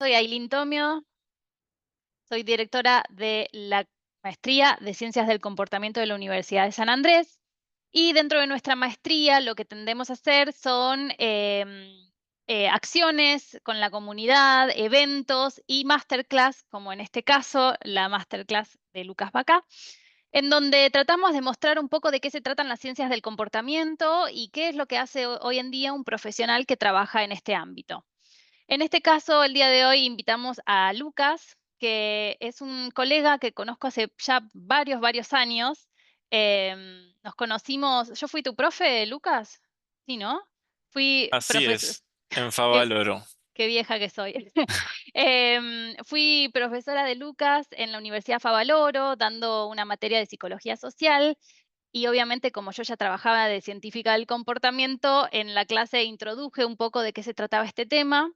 Soy Ailín Tomio, soy directora de la Maestría de Ciencias del Comportamiento de la Universidad de San Andrés. Y dentro de nuestra maestría lo que tendemos a hacer son acciones con la comunidad, eventos y masterclass, como en este caso la masterclass de Lucas Bacá, en donde tratamos de mostrar un poco de qué se tratan las ciencias del comportamiento y qué es lo que hace hoy en día un profesional que trabaja en este ámbito. En este caso, el día de hoy invitamos a Lucas, que es un colega que conozco hace ya varios años. Nos conocimos, yo fui tu profe, Lucas, ¿sí, no? Fui Así profesor, es, en qué, Favaloro. qué vieja que soy. Fui profesora de Lucas en la Universidad Favaloro, dando una materia de psicología social. Y obviamente, como yo ya trabajaba de científica del comportamiento, en la clase introduje un poco de qué se trataba este tema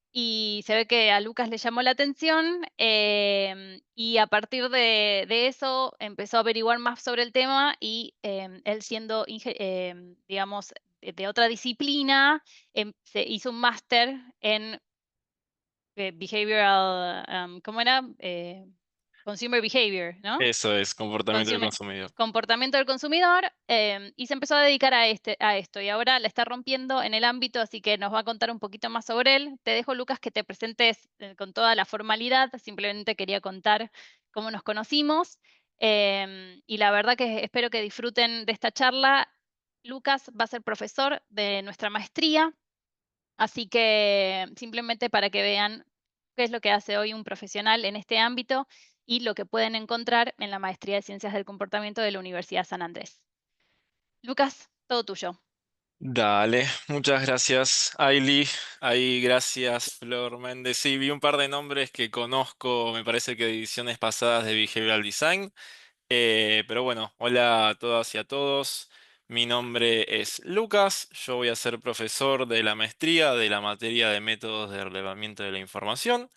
y se ve que a Lucas le llamó la atención, y a partir de eso empezó a averiguar más sobre el tema y, él siendo digamos, de otra disciplina, se hizo un máster en, behavioral, ¿cómo era? Consumer behavior, ¿no? Eso es, comportamiento del Consume consumidor. comportamiento del consumidor, y se empezó a dedicar a esto, y ahora la está rompiendo en el ámbito, así que nos va a contar un poquito más sobre él. Te dejo, Lucas, que te presentes, con toda la formalidad. Simplemente quería contar cómo nos conocimos, y la verdad que espero que disfruten de esta charla. Lucas va a ser profesor de nuestra maestría, así que simplemente para que vean qué es lo que hace hoy un profesional en este ámbito y lo que pueden encontrar en la Maestría de Ciencias del Comportamiento de la Universidad San Andrés. Lucas, todo tuyo. Dale, muchas gracias, Ailey. Ahí, gracias, Flor Méndez. Sí, vi un par de nombres que conozco, me parece que de ediciones pasadas de Behavioral Design. Pero bueno, hola a todas y a todos. Mi nombre es Lucas. Yo voy a ser profesor de la maestría de la materia de métodos de relevamiento de la información.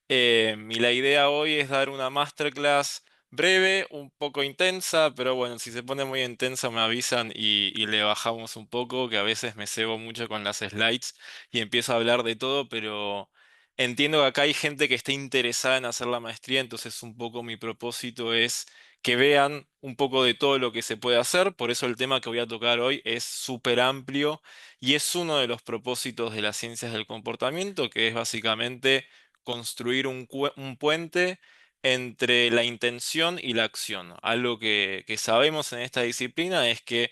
Y la idea hoy es dar una masterclass breve, un poco intensa, pero bueno, si se pone muy intensa me avisan y le bajamos un poco, que a veces me cebo mucho con las slides y empiezo a hablar de todo, pero entiendo que acá hay gente que está interesada en hacer la maestría, entonces un poco mi propósito es que vean un poco de todo lo que se puede hacer, por eso el tema que voy a tocar hoy es súper amplio y es uno de los propósitos de las ciencias del comportamiento, que es básicamente construir un puente entre la intención y la acción. Algo que sabemos en esta disciplina es que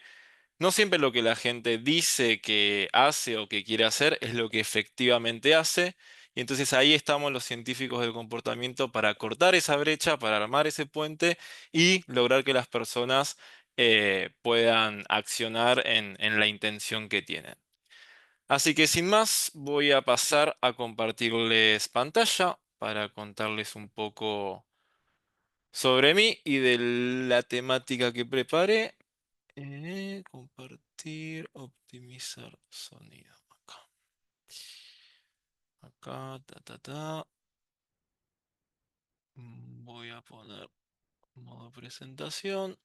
no siempre lo que la gente dice que hace o que quiere hacer es lo que efectivamente hace. Y entonces ahí estamos los científicos del comportamiento para cortar esa brecha, para armar ese puente y lograr que las personas puedan accionar en la intención que tienen. Así que sin más, voy a pasar a compartirles pantalla para contarles un poco sobre mí y de la temática que preparé. Compartir, optimizar sonido. Acá, ta, ta, ta. Voy a poner modo presentación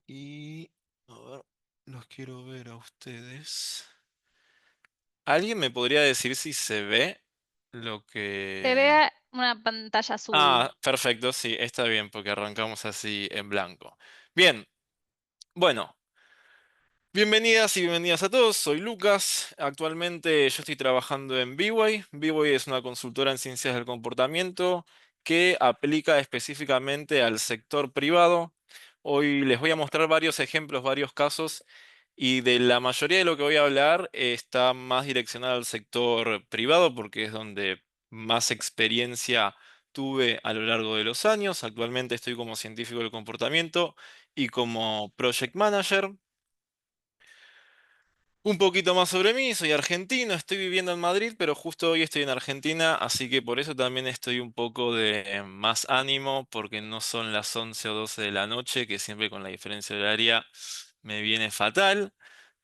y a ver, los quiero ver a ustedes. ¿Alguien me podría decir si se ve lo Se que... ve una pantalla azul. Ah, perfecto, sí, está bien, porque arrancamos así en blanco. Bien, bueno, bienvenidas y bienvenidas a todos, soy Lucas. Actualmente yo estoy trabajando en B-Way. B-Way es una consultora en ciencias del comportamiento que aplica específicamente al sector privado. Hoy les voy a mostrar varios ejemplos, varios casos, y de la mayoría de lo que voy a hablar está más direccionado al sector privado porque es donde más experiencia tuve a lo largo de los años. Actualmente estoy como científico del comportamiento y como project manager. Un poquito más sobre mí, soy argentino, estoy viviendo en Madrid, pero justo hoy estoy en Argentina, así que por eso también estoy un poco de más ánimo, porque no son las 11 o 12 de la noche, que siempre con la diferencia horaria me viene fatal.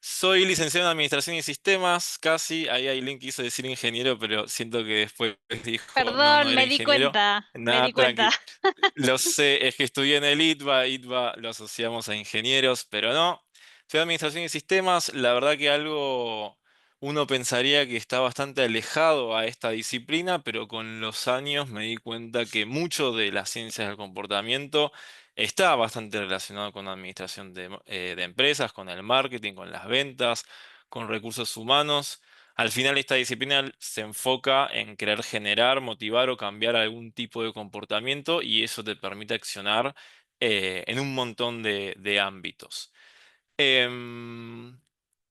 Soy licenciado en Administración y Sistemas, casi, ahí Ailén quiso decir ingeniero, pero siento que después dijo, no, no Perdón, era me di ingeniero. cuenta, me di Nada, cuenta. tranqui. Lo sé, es que estudié en el ITBA, ITBA lo asociamos a ingenieros, pero no. Fui a Administración y Sistemas, la verdad que algo, uno pensaría que está bastante alejado a esta disciplina, pero con los años me di cuenta que mucho de las ciencias del comportamiento está bastante relacionado con la administración de empresas, con el marketing, con las ventas, con recursos humanos. Al final esta disciplina se enfoca en querer generar, motivar o cambiar algún tipo de comportamiento y eso te permite accionar en un montón de ámbitos. Em,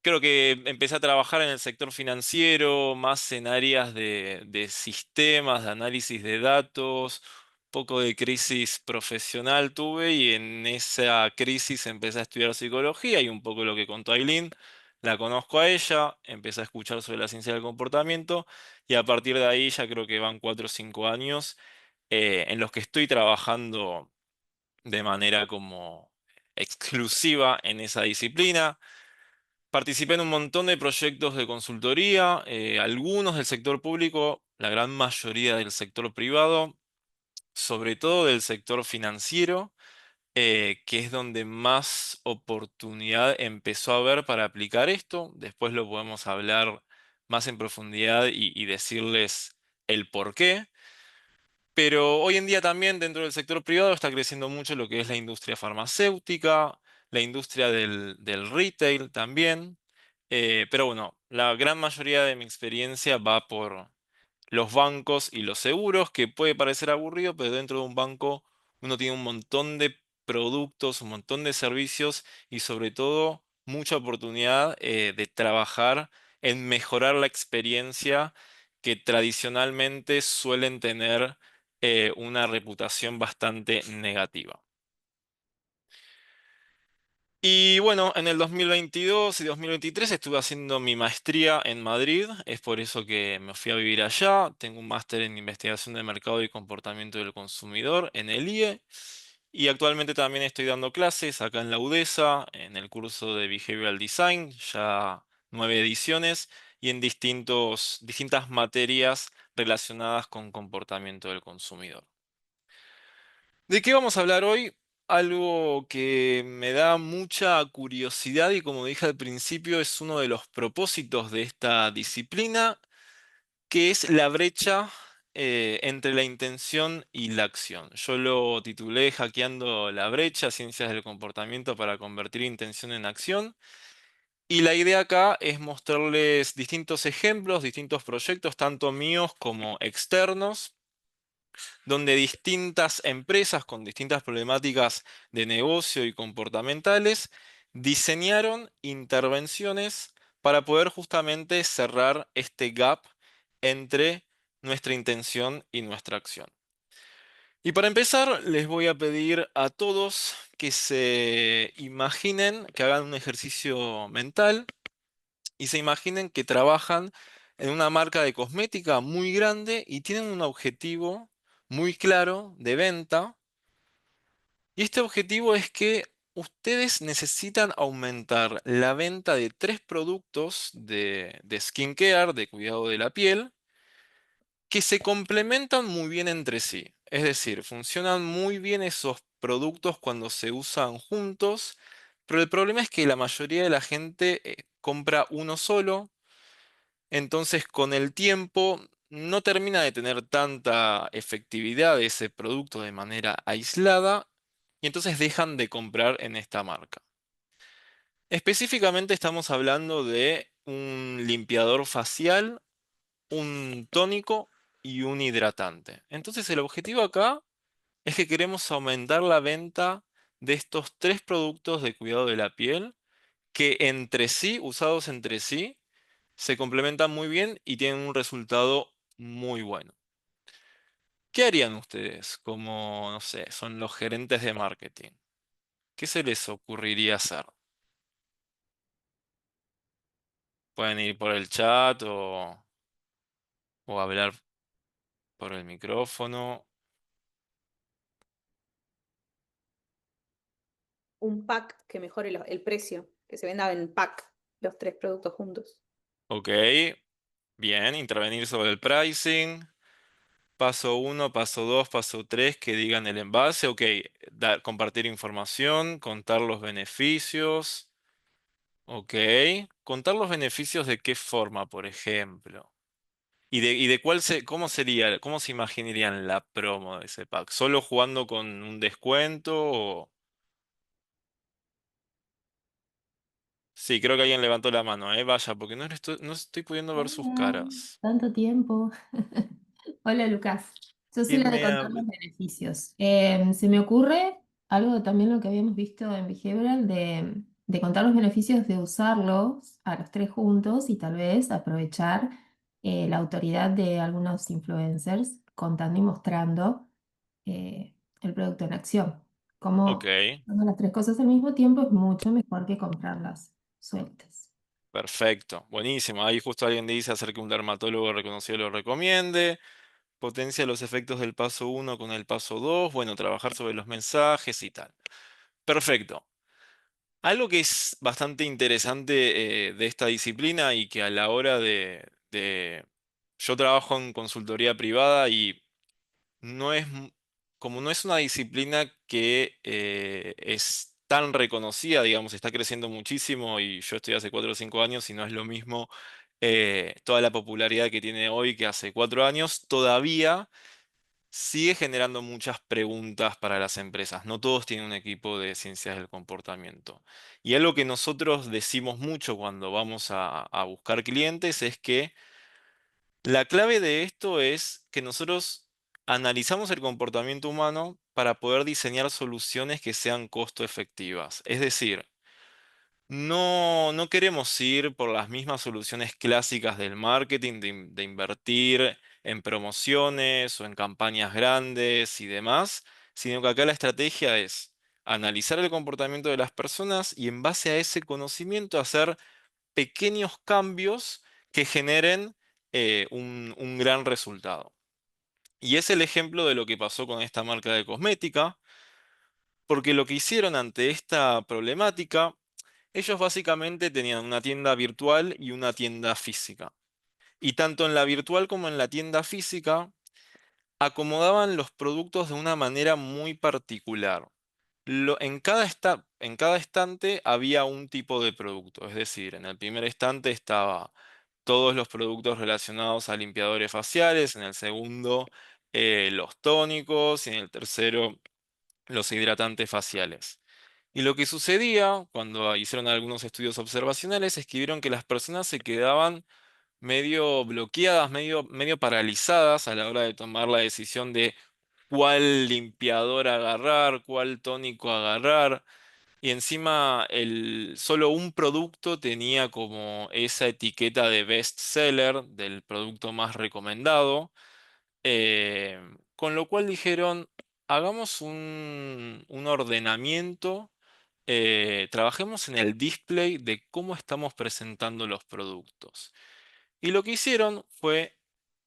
Creo que empecé a trabajar en el sector financiero, más en áreas de sistemas, de análisis de datos, poco de crisis profesional tuve y en esa crisis empecé a estudiar psicología y un poco lo que contó Aileen. La conozco a ella, empecé a escuchar sobre la ciencia del comportamiento y a partir de ahí ya creo que van 4 o 5 años en los que estoy trabajando de manera como exclusiva en esa disciplina. Participé en un montón de proyectos de consultoría, algunos del sector público, la gran mayoría del sector privado, sobre todo del sector financiero, que es donde más oportunidad empezó a haber para aplicar esto. Después lo podemos hablar más en profundidad y decirles el por qué. Pero hoy en día también dentro del sector privado está creciendo mucho lo que es la industria farmacéutica, la industria del retail también. Pero bueno, la gran mayoría de mi experiencia va por los bancos y los seguros, que puede parecer aburrido, pero dentro de un banco uno tiene un montón de productos, un montón de servicios y sobre todo mucha oportunidad de trabajar en mejorar la experiencia que tradicionalmente suelen tener una reputación bastante negativa. Y bueno, en el 2022 y 2023 estuve haciendo mi maestría en Madrid, es por eso que me fui a vivir allá. Tengo un máster en investigación de mercado y comportamiento del consumidor en el IE y actualmente también estoy dando clases acá en la UDESA, en el curso de Behavioral Design, ya 9 ediciones y en distintas materias relacionadas con comportamiento del consumidor. ¿De qué vamos a hablar hoy? Algo que me da mucha curiosidad y como dije al principio es uno de los propósitos de esta disciplina, que es la brecha entre la intención y la acción. Yo lo titulé Hackeando la brecha, ciencias del comportamiento para convertir intención en acción. Y la idea acá es mostrarles distintos ejemplos, distintos proyectos, tanto míos como externos donde distintas empresas con distintas problemáticas de negocio y comportamentales diseñaron intervenciones para poder justamente cerrar este gap entre nuestra intención y nuestra acción. Y para empezar, les voy a pedir a todos que se imaginen, que hagan un ejercicio mental y se imaginen que trabajan en una marca de cosmética muy grande y tienen un objetivo muy claro de venta. Y este objetivo es que ustedes necesitan aumentar la venta de 3 productos de skincare, de cuidado de la piel, que se complementan muy bien entre sí. Es decir, funcionan muy bien esos productos cuando se usan juntos, pero el problema es que la mayoría de la gente compra uno solo. Entonces, con el tiempo, no termina de tener tanta efectividad ese producto de manera aislada y entonces dejan de comprar en esta marca. Específicamente estamos hablando de un limpiador facial, un tónico y un hidratante. Entonces, el objetivo acá es que queremos aumentar la venta de estos 3 productos de cuidado de la piel que entre sí, usados entre sí, se complementan muy bien y tienen un resultado muy bueno. ¿Qué harían ustedes como, no sé, son los gerentes de marketing? ¿Qué se les ocurriría hacer? Pueden ir por el chat o hablar por el micrófono. Un pack que mejore el precio, que se venda en pack los 3 productos juntos. Ok, bien, intervenir sobre el pricing. Paso uno, paso 2, paso 3, que digan el envase. Ok, compartir información, contar los beneficios. Ok. Contar los beneficios de qué forma, por ejemplo. Y de cómo sería, cómo se imaginarían la promo de ese pack. ¿Solo jugando con un descuento o...? Sí, creo que alguien levantó la mano, vaya, porque no estoy pudiendo ver sus Hola, caras. tanto tiempo. Hola Lucas, yo soy ¿Quién la de me contar habla? los beneficios. Se me ocurre algo también lo que habíamos visto en Behavioral de contar los beneficios de usarlos a los tres juntos y tal vez aprovechar la autoridad de algunos influencers contando y mostrando el producto en acción. Ok, Como haciendo las tres cosas al mismo tiempo es mucho mejor que comprarlas sueltas. perfecto, buenísimo. Ahí justo alguien dice hacer que un dermatólogo reconocido lo recomiende. Potencia los efectos del paso uno con el paso 2. Bueno, trabajar sobre los mensajes y tal. Perfecto. Algo que es bastante interesante de esta disciplina y que a la hora Yo trabajo en consultoría privada y no es... Como no es una disciplina que es tan reconocida, digamos, está creciendo muchísimo y yo estoy hace 4 o 5 años y no es lo mismo toda la popularidad que tiene hoy que hace 4 años, todavía sigue generando muchas preguntas para las empresas. No todos tienen un equipo de ciencias del comportamiento. Y algo que nosotros decimos mucho cuando vamos a buscar clientes es que la clave de esto es que nosotros analizamos el comportamiento humano para poder diseñar soluciones que sean costo efectivas. Es decir, no queremos ir por las mismas soluciones clásicas del marketing, de invertir en promociones o en campañas grandes y demás, sino que acá la estrategia es analizar el comportamiento de las personas y en base a ese conocimiento hacer pequeños cambios que generen un gran resultado. Y es el ejemplo de lo que pasó con esta marca de cosmética, porque lo que hicieron ante esta problemática, ellos básicamente tenían una tienda virtual y una tienda física. Y tanto en la virtual como en la tienda física, acomodaban los productos de una manera muy particular. En cada estante había un tipo de producto, es decir, en el primer estante estaba todos los productos relacionados a limpiadores faciales, en el segundo los tónicos y en el tercero los hidratantes faciales. Y lo que sucedía cuando hicieron algunos estudios observacionales es que vieron que las personas se quedaban medio bloqueadas, medio paralizadas a la hora de tomar la decisión de cuál limpiador agarrar, cuál tónico agarrar. Y encima solo un producto tenía como esa etiqueta de best seller, del producto más recomendado. eh, con lo cual dijeron, hagamos un ordenamiento, trabajemos en el display de cómo estamos presentando los productos. Y lo que hicieron fue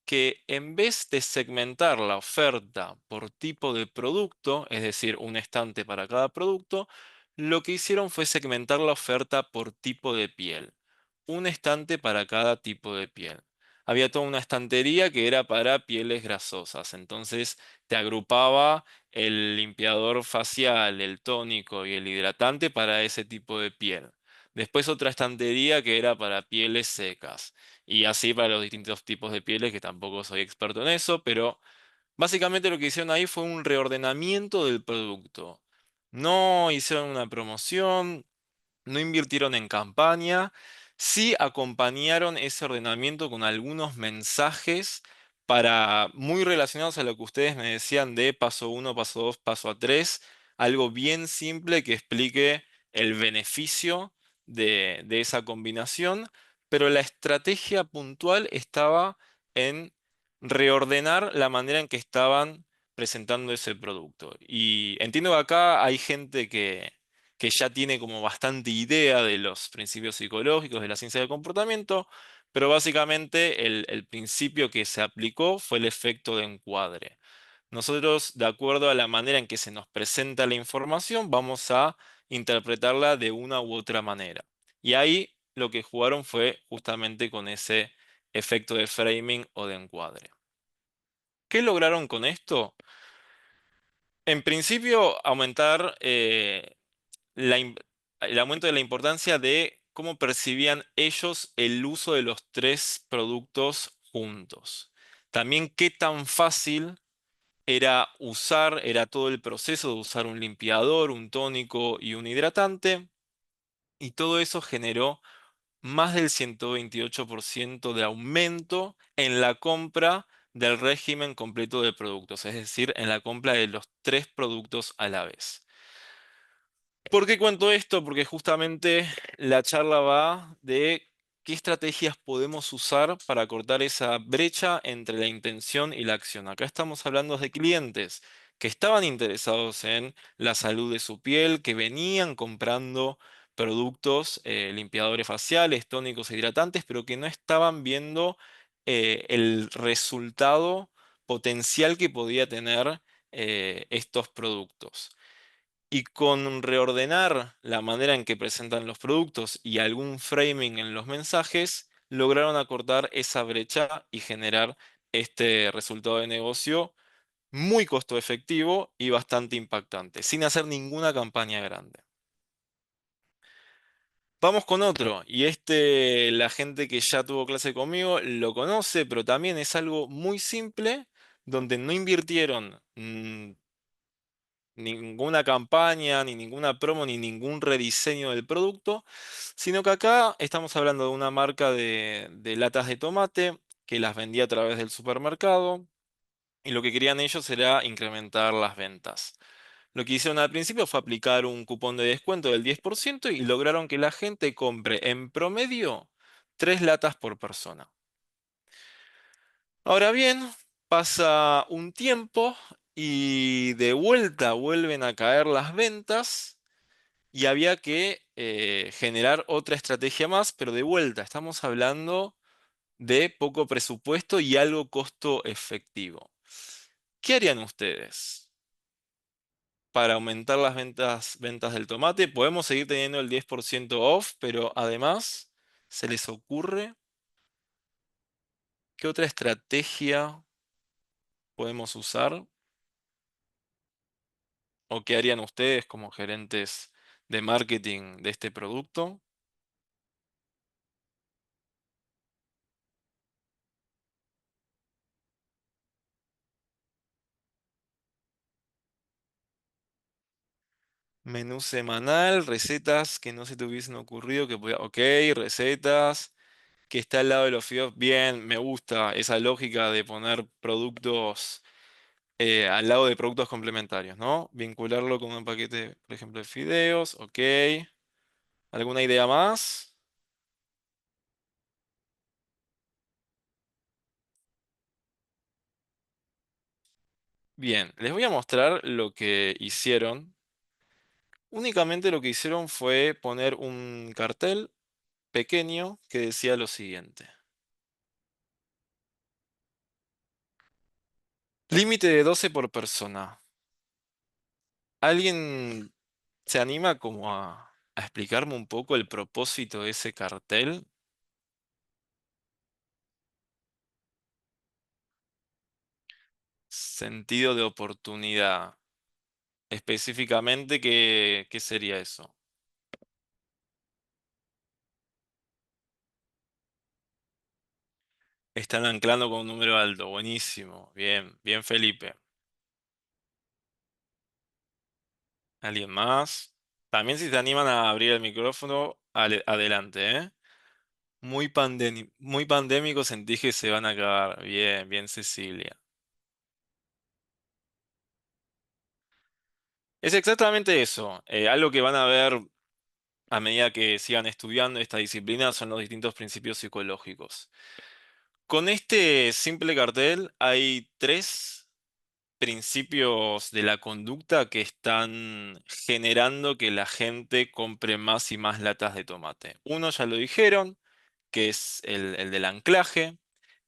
que en vez de segmentar la oferta por tipo de producto, es decir, un estante para cada producto, lo que hicieron fue segmentar la oferta por tipo de piel. Un estante para cada tipo de piel. Había toda una estantería que era para pieles grasosas, entonces te agrupaba el limpiador facial, el tónico y el hidratante para ese tipo de piel. Después otra estantería que era para pieles secas. Y así para los distintos tipos de pieles, que tampoco soy experto en eso, pero básicamente lo que hicieron ahí fue un reordenamiento del producto. No hicieron una promoción, no invirtieron en campaña, sí acompañaron ese ordenamiento con algunos mensajes muy relacionados a lo que ustedes me decían de paso uno, paso 2, paso a 3, algo bien simple que explique el beneficio de esa combinación, pero la estrategia puntual estaba en reordenar la manera en que estaban presentando ese producto. Y entiendo que acá hay gente que ya tiene como bastante idea de los principios psicológicos de la ciencia del comportamiento, pero básicamente el principio que se aplicó fue el efecto de encuadre. Nosotros, de acuerdo a la manera en que se nos presenta la información, vamos a interpretarla de una u otra manera. Y ahí lo que jugaron fue justamente con ese efecto de framing o de encuadre. ¿Qué lograron con esto? En principio, aumentar el aumento de la importancia de cómo percibían ellos el uso de los tres productos juntos. También qué tan fácil era todo el proceso de usar un limpiador, un tónico y un hidratante. Y todo eso generó más del 128% de aumento en la compra del régimen completo de productos, es decir, en la compra de los tres productos a la vez. ¿Por qué cuento esto? Porque justamente la charla va de qué estrategias podemos usar para cortar esa brecha entre la intención y la acción. Acá estamos hablando de clientes que estaban interesados en la salud de su piel, que venían comprando productos, limpiadores faciales, tónicos e hidratantes, pero que no estaban viendo el resultado potencial que podía tener estos productos. Y con reordenar la manera en que presentan los productos y algún framing en los mensajes, lograron acortar esa brecha y generar este resultado de negocio muy costo efectivo y bastante impactante, sin hacer ninguna campaña grande. Vamos con otro, y este la gente que ya tuvo clase conmigo lo conoce, pero también es algo muy simple, donde no invirtieron ninguna campaña, ni ninguna promo, ni ningún rediseño del producto, sino que acá estamos hablando de una marca de latas de tomate que las vendía a través del supermercado y lo que querían ellos era incrementar las ventas. Lo que hicieron al principio fue aplicar un cupón de descuento del 10% y lograron que la gente compre en promedio 3 latas por persona. Ahora bien, pasa un tiempo y de vuelta vuelven a caer las ventas y había que generar otra estrategia más, pero de vuelta estamos hablando de poco presupuesto y algo costo efectivo. ¿Qué harían ustedes para aumentar las ventas del tomate? Podemos seguir teniendo el 10% off, pero además, ¿se les ocurre qué otra estrategia podemos usar? ¿O qué harían ustedes como gerentes de marketing de este producto? Menú semanal, recetas que no se te hubiesen ocurrido que podía. Ok, recetas que está al lado de los fideos. Bien, me gusta esa lógica de poner productos al lado de productos complementarios, ¿no? Vincularlo con un paquete, por ejemplo, de fideos. Ok. ¿Alguna idea más? Bien, les voy a mostrar lo que hicieron. Únicamente lo que hicieron fue poner un cartel pequeño que decía lo siguiente. Límite de 12 por persona. ¿Alguien se anima como a explicarme un poco el propósito de ese cartel? Sentido de oportunidad. Específicamente, ¿qué sería eso? Están anclando con un número alto. Buenísimo. Bien, bien, Felipe. ¿Alguien más? También si se animan a abrir el micrófono, adelante, ¿eh? Muy pandémico sentí que se van a acabar. Bien, bien, Cecilia. Es exactamente eso. Algo que van a ver a medida que sigan estudiando esta disciplina son los distintos principios psicológicos. Con este simple cartel hay 3 principios de la conducta que están generando que la gente compre más y más latas de tomate. Uno ya lo dijeron, que es el del anclaje.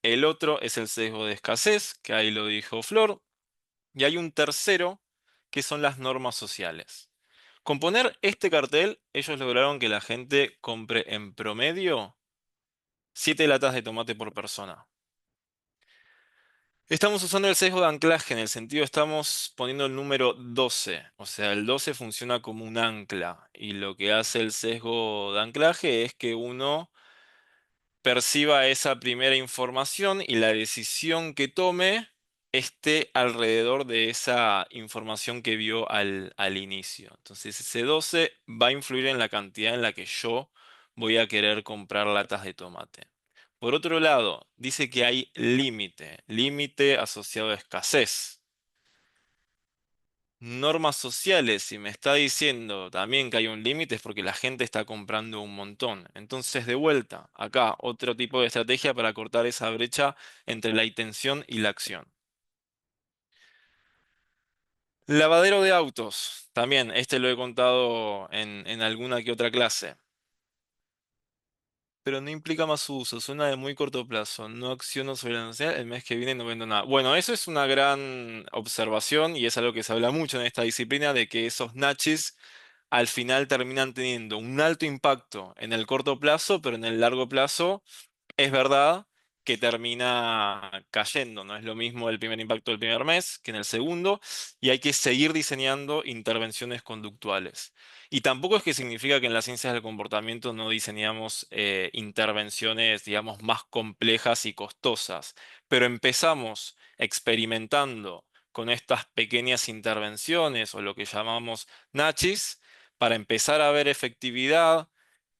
El otro es el sesgo de escasez, que ahí lo dijo Flor. Y hay un tercero, que son las normas sociales. Con poner este cartel, ellos lograron que la gente compre en promedio 7 latas de tomate por persona. Estamos usando el sesgo de anclaje en el sentido, estamos poniendo el número 12, o sea, el 12 funciona como un ancla y lo que hace el sesgo de anclaje es que uno perciba esa primera información y la decisión que tome esté alrededor de esa información que vio al inicio. Entonces ese 12 va a influir en la cantidad en la que yo voy a querer comprar latas de tomate. Por otro lado, dice que hay límite, límite asociado a escasez. Normas sociales, si me está diciendo también que hay un límite es porque la gente está comprando un montón. Entonces, de vuelta, acá otro tipo de estrategia para cortar esa brecha entre la intención y la acción. Lavadero de autos, también, este lo he contado en alguna que otra clase. Pero no implica más uso, suena de muy corto plazo. No acciono sobre la necesidad, el mes que viene no vendo nada. Bueno, eso es una gran observación y es algo que se habla mucho en esta disciplina de que esos nachis al final terminan teniendo un alto impacto en el corto plazo, pero en el largo plazo es verdad que termina cayendo. No es lo mismo el primer impacto del primer mes que en el segundo, y hay que seguir diseñando intervenciones conductuales. Y tampoco es que significa que en las ciencias del comportamiento no diseñamos intervenciones, digamos, más complejas y costosas, pero empezamos experimentando con estas pequeñas intervenciones o lo que llamamos nachis para empezar a ver efectividad,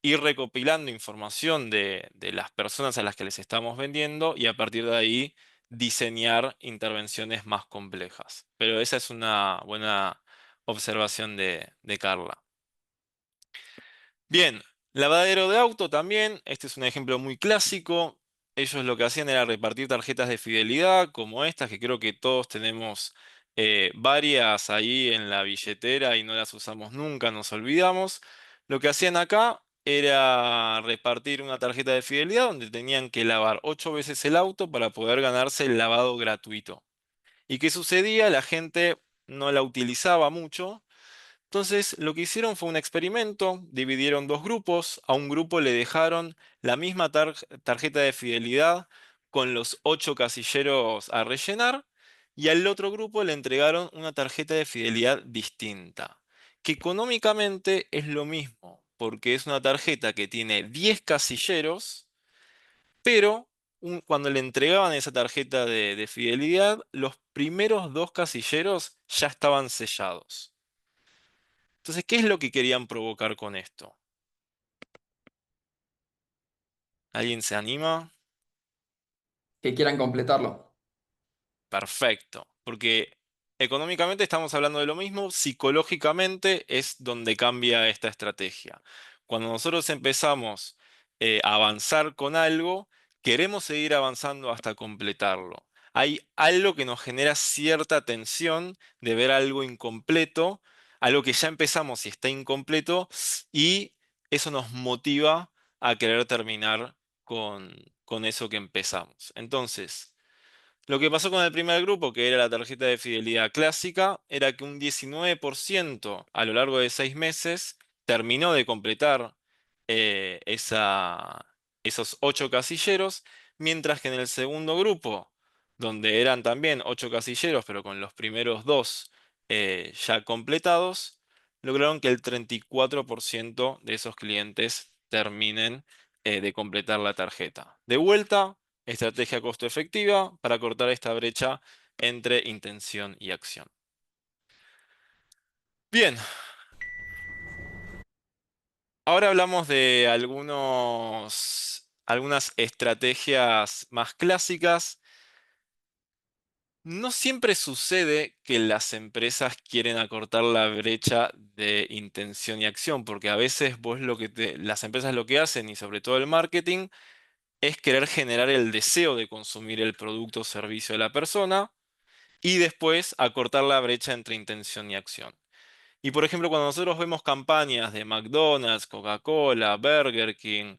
ir recopilando información de las personas a las que les estamos vendiendo y a partir de ahí diseñar intervenciones más complejas. Pero esa es una buena observación de Carla. Bien, lavadero de auto también. Este es un ejemplo muy clásico. Ellos lo que hacían era repartir tarjetas de fidelidad como estas, que creo que todos tenemos varias ahí en la billetera y no las usamos nunca, nos olvidamos. Lo que hacían acá era repartir una tarjeta de fidelidad donde tenían que lavar 8 veces el auto para poder ganarse el lavado gratuito. ¿Y qué sucedía? La gente no la utilizaba mucho. Entonces, lo que hicieron fue un experimento, dividieron dos grupos, a un grupo le dejaron la misma tarjeta de fidelidad con los 8 casilleros a rellenar y al otro grupo le entregaron una tarjeta de fidelidad distinta, que económicamente es lo mismo, porque es una tarjeta que tiene 10 casilleros, pero cuando le entregaban esa tarjeta de fidelidad, los primeros dos casilleros ya estaban sellados. Entonces, ¿qué es lo que querían provocar con esto? ¿Alguien se anima? Que quieran completarlo. Perfecto, porque económicamente estamos hablando de lo mismo, psicológicamente es donde cambia esta estrategia. Cuando nosotros empezamos a avanzar con algo, queremos seguir avanzando hasta completarlo. Hay algo que nos genera cierta tensión de ver algo incompleto, algo que ya empezamos y está incompleto, y eso nos motiva a querer terminar con eso que empezamos. Entonces, lo que pasó con el primer grupo, que era la tarjeta de fidelidad clásica, era que un 19% a lo largo de 6 meses terminó de completar esos 8 casilleros, mientras que en el segundo grupo, donde eran también 8 casilleros, pero con los primeros dos ya completados, lograron que el 34% de esos clientes terminen de completar la tarjeta. De vuelta. Estrategia costo efectiva para cortar esta brecha entre intención y acción. Bien, ahora hablamos de algunas estrategias más clásicas. No siempre sucede que las empresas quieren acortar la brecha de intención y acción, porque a veces las empresas lo que hacen, y sobre todo el marketing, es querer generar el deseo de consumir el producto o servicio de la persona y después acortar la brecha entre intención y acción. Y por ejemplo, cuando nosotros vemos campañas de McDonald's, Coca-Cola, Burger King,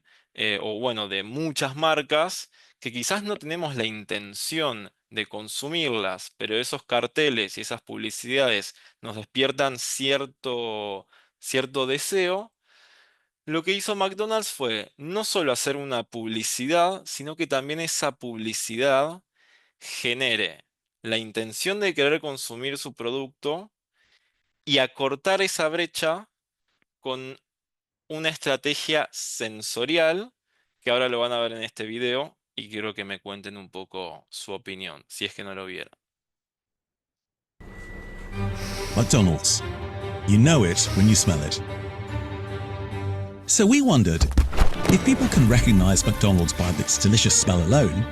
o bueno, de muchas marcas, que quizás no tenemos la intención de consumirlas, pero esos carteles y esas publicidades nos despiertan cierto deseo, lo que hizo McDonald's fue no solo hacer una publicidad, sino que también esa publicidad genere la intención de querer consumir su producto y acortar esa brecha con una estrategia sensorial, que ahora lo van a ver en este video, y quiero que me cuenten un poco su opinión, si es que no lo vieron. McDonald's. You know it when you smell it. So we wondered, if people can recognize McDonald's by its delicious smell alone,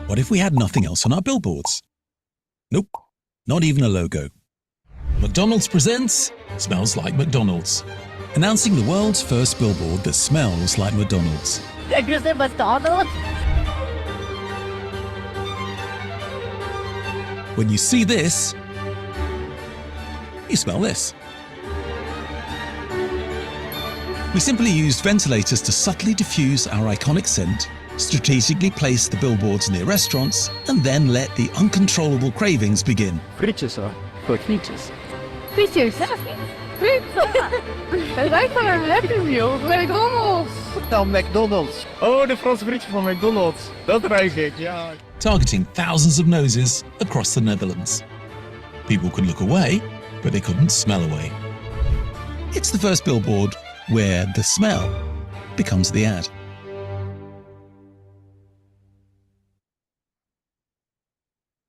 what if we had nothing else on our billboards? Nope, not even a logo. McDonald's presents Smells Like McDonald's, announcing the world's first billboard that smells like McDonald's. You say McDonald's? When you see this, you smell this. We simply used ventilators to subtly diffuse our iconic scent, strategically placed the billboards near restaurants, and then let the uncontrollable cravings begin. Frietjes hoor, voor frietjes. Frietjes. Pizza. Het lijkt wel een Happy Meal. McDonald's. Dan McDonald's. Oh, de Franse frietje van McDonald's. Dat ruik ik, ja. Targeting thousands of noses across the Netherlands. People could look away, but they couldn't smell away. It's the first billboard where the smell becomes the ad.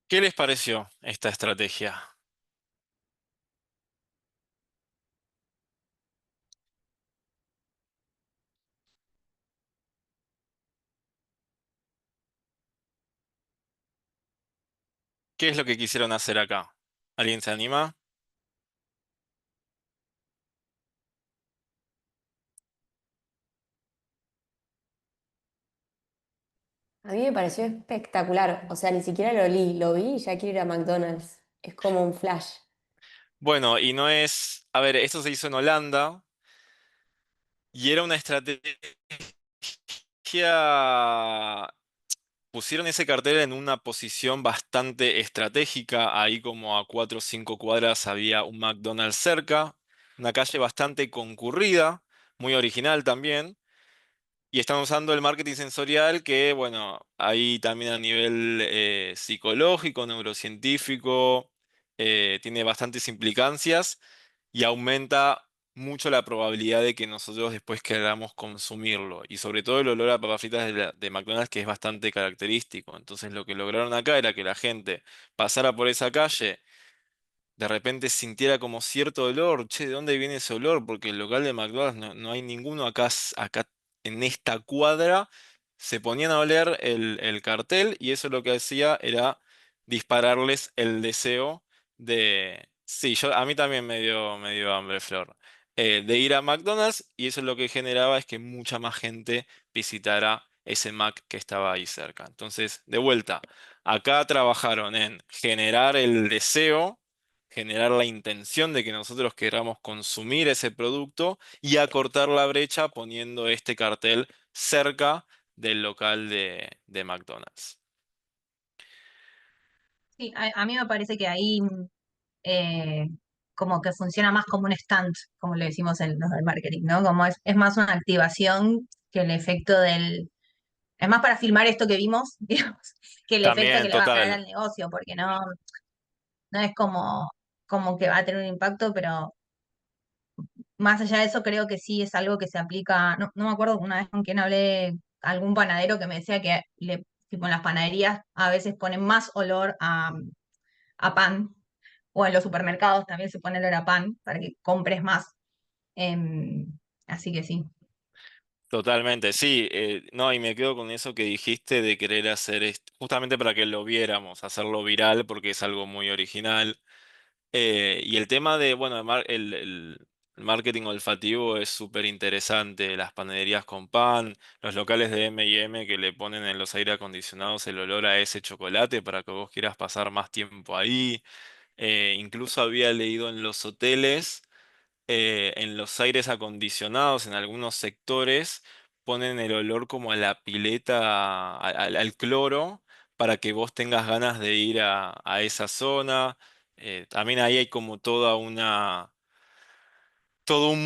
¿Qué les pareció esta estrategia? ¿Qué es lo que quisieron hacer acá? ¿Alguien se anima? A mí me pareció espectacular, o sea, ni siquiera lo olí, lo vi y ya quiero ir a McDonald's. Es como un flash. Bueno, y no es... A ver, esto se hizo en Holanda y era una estrategia... Pusieron ese cartel en una posición bastante estratégica. Ahí como a 4 o 5 cuadras había un McDonald's cerca. Una calle bastante concurrida, muy original también. Y están usando el marketing sensorial que, bueno, ahí también a nivel psicológico, neurocientífico, tiene bastantes implicancias y aumenta mucho la probabilidad de que nosotros después queramos consumirlo. Y sobre todo el olor a papas fritas de McDonald's, que es bastante característico. Entonces lo que lograron acá era que la gente pasara por esa calle, de repente sintiera como cierto olor. Che, ¿de dónde viene ese olor? Porque el local de McDonald's no hay ninguno acá, acá en esta cuadra. Se ponían a oler el cartel y eso lo que hacía era dispararles el deseo de... Sí, a mí también me dio hambre, Flor. De ir a McDonald's y eso es lo que generaba es que mucha más gente visitara ese Mac que estaba ahí cerca. Entonces, de vuelta, acá trabajaron en generar el deseo, generar la intención de que nosotros queramos consumir ese producto y acortar la brecha poniendo este cartel cerca del local de McDonald's. Sí, a mí me parece que ahí eh, como que funciona más como un stunt, como le decimos en los del marketing, ¿no? Como es más una activación que el efecto del... Es más para filmar esto que vimos, digamos, que el efecto que También, le va a traer total. al negocio, porque no es como que va a tener un impacto, pero más allá de eso creo que sí es algo que se aplica, no me acuerdo una vez con quién hablé, algún panadero que me decía que tipo, en las panaderías a veces ponen más olor a pan, o en los supermercados también se pone olor a pan para que compres más. Em, Así que sí. Totalmente, sí, no, y me quedo con eso que dijiste de querer hacer justamente para que lo viéramos, hacerlo viral porque es algo muy original. Y el tema de, bueno, el marketing olfativo es súper interesante, las panaderías con pan, los locales de M&M que le ponen en los aire acondicionados el olor a ese chocolate para que vos quieras pasar más tiempo ahí. Incluso había leído en los hoteles en los aires acondicionados, en algunos sectores, ponen el olor como a la pileta, al cloro, para que vos tengas ganas de ir a esa zona. También ahí hay como todo un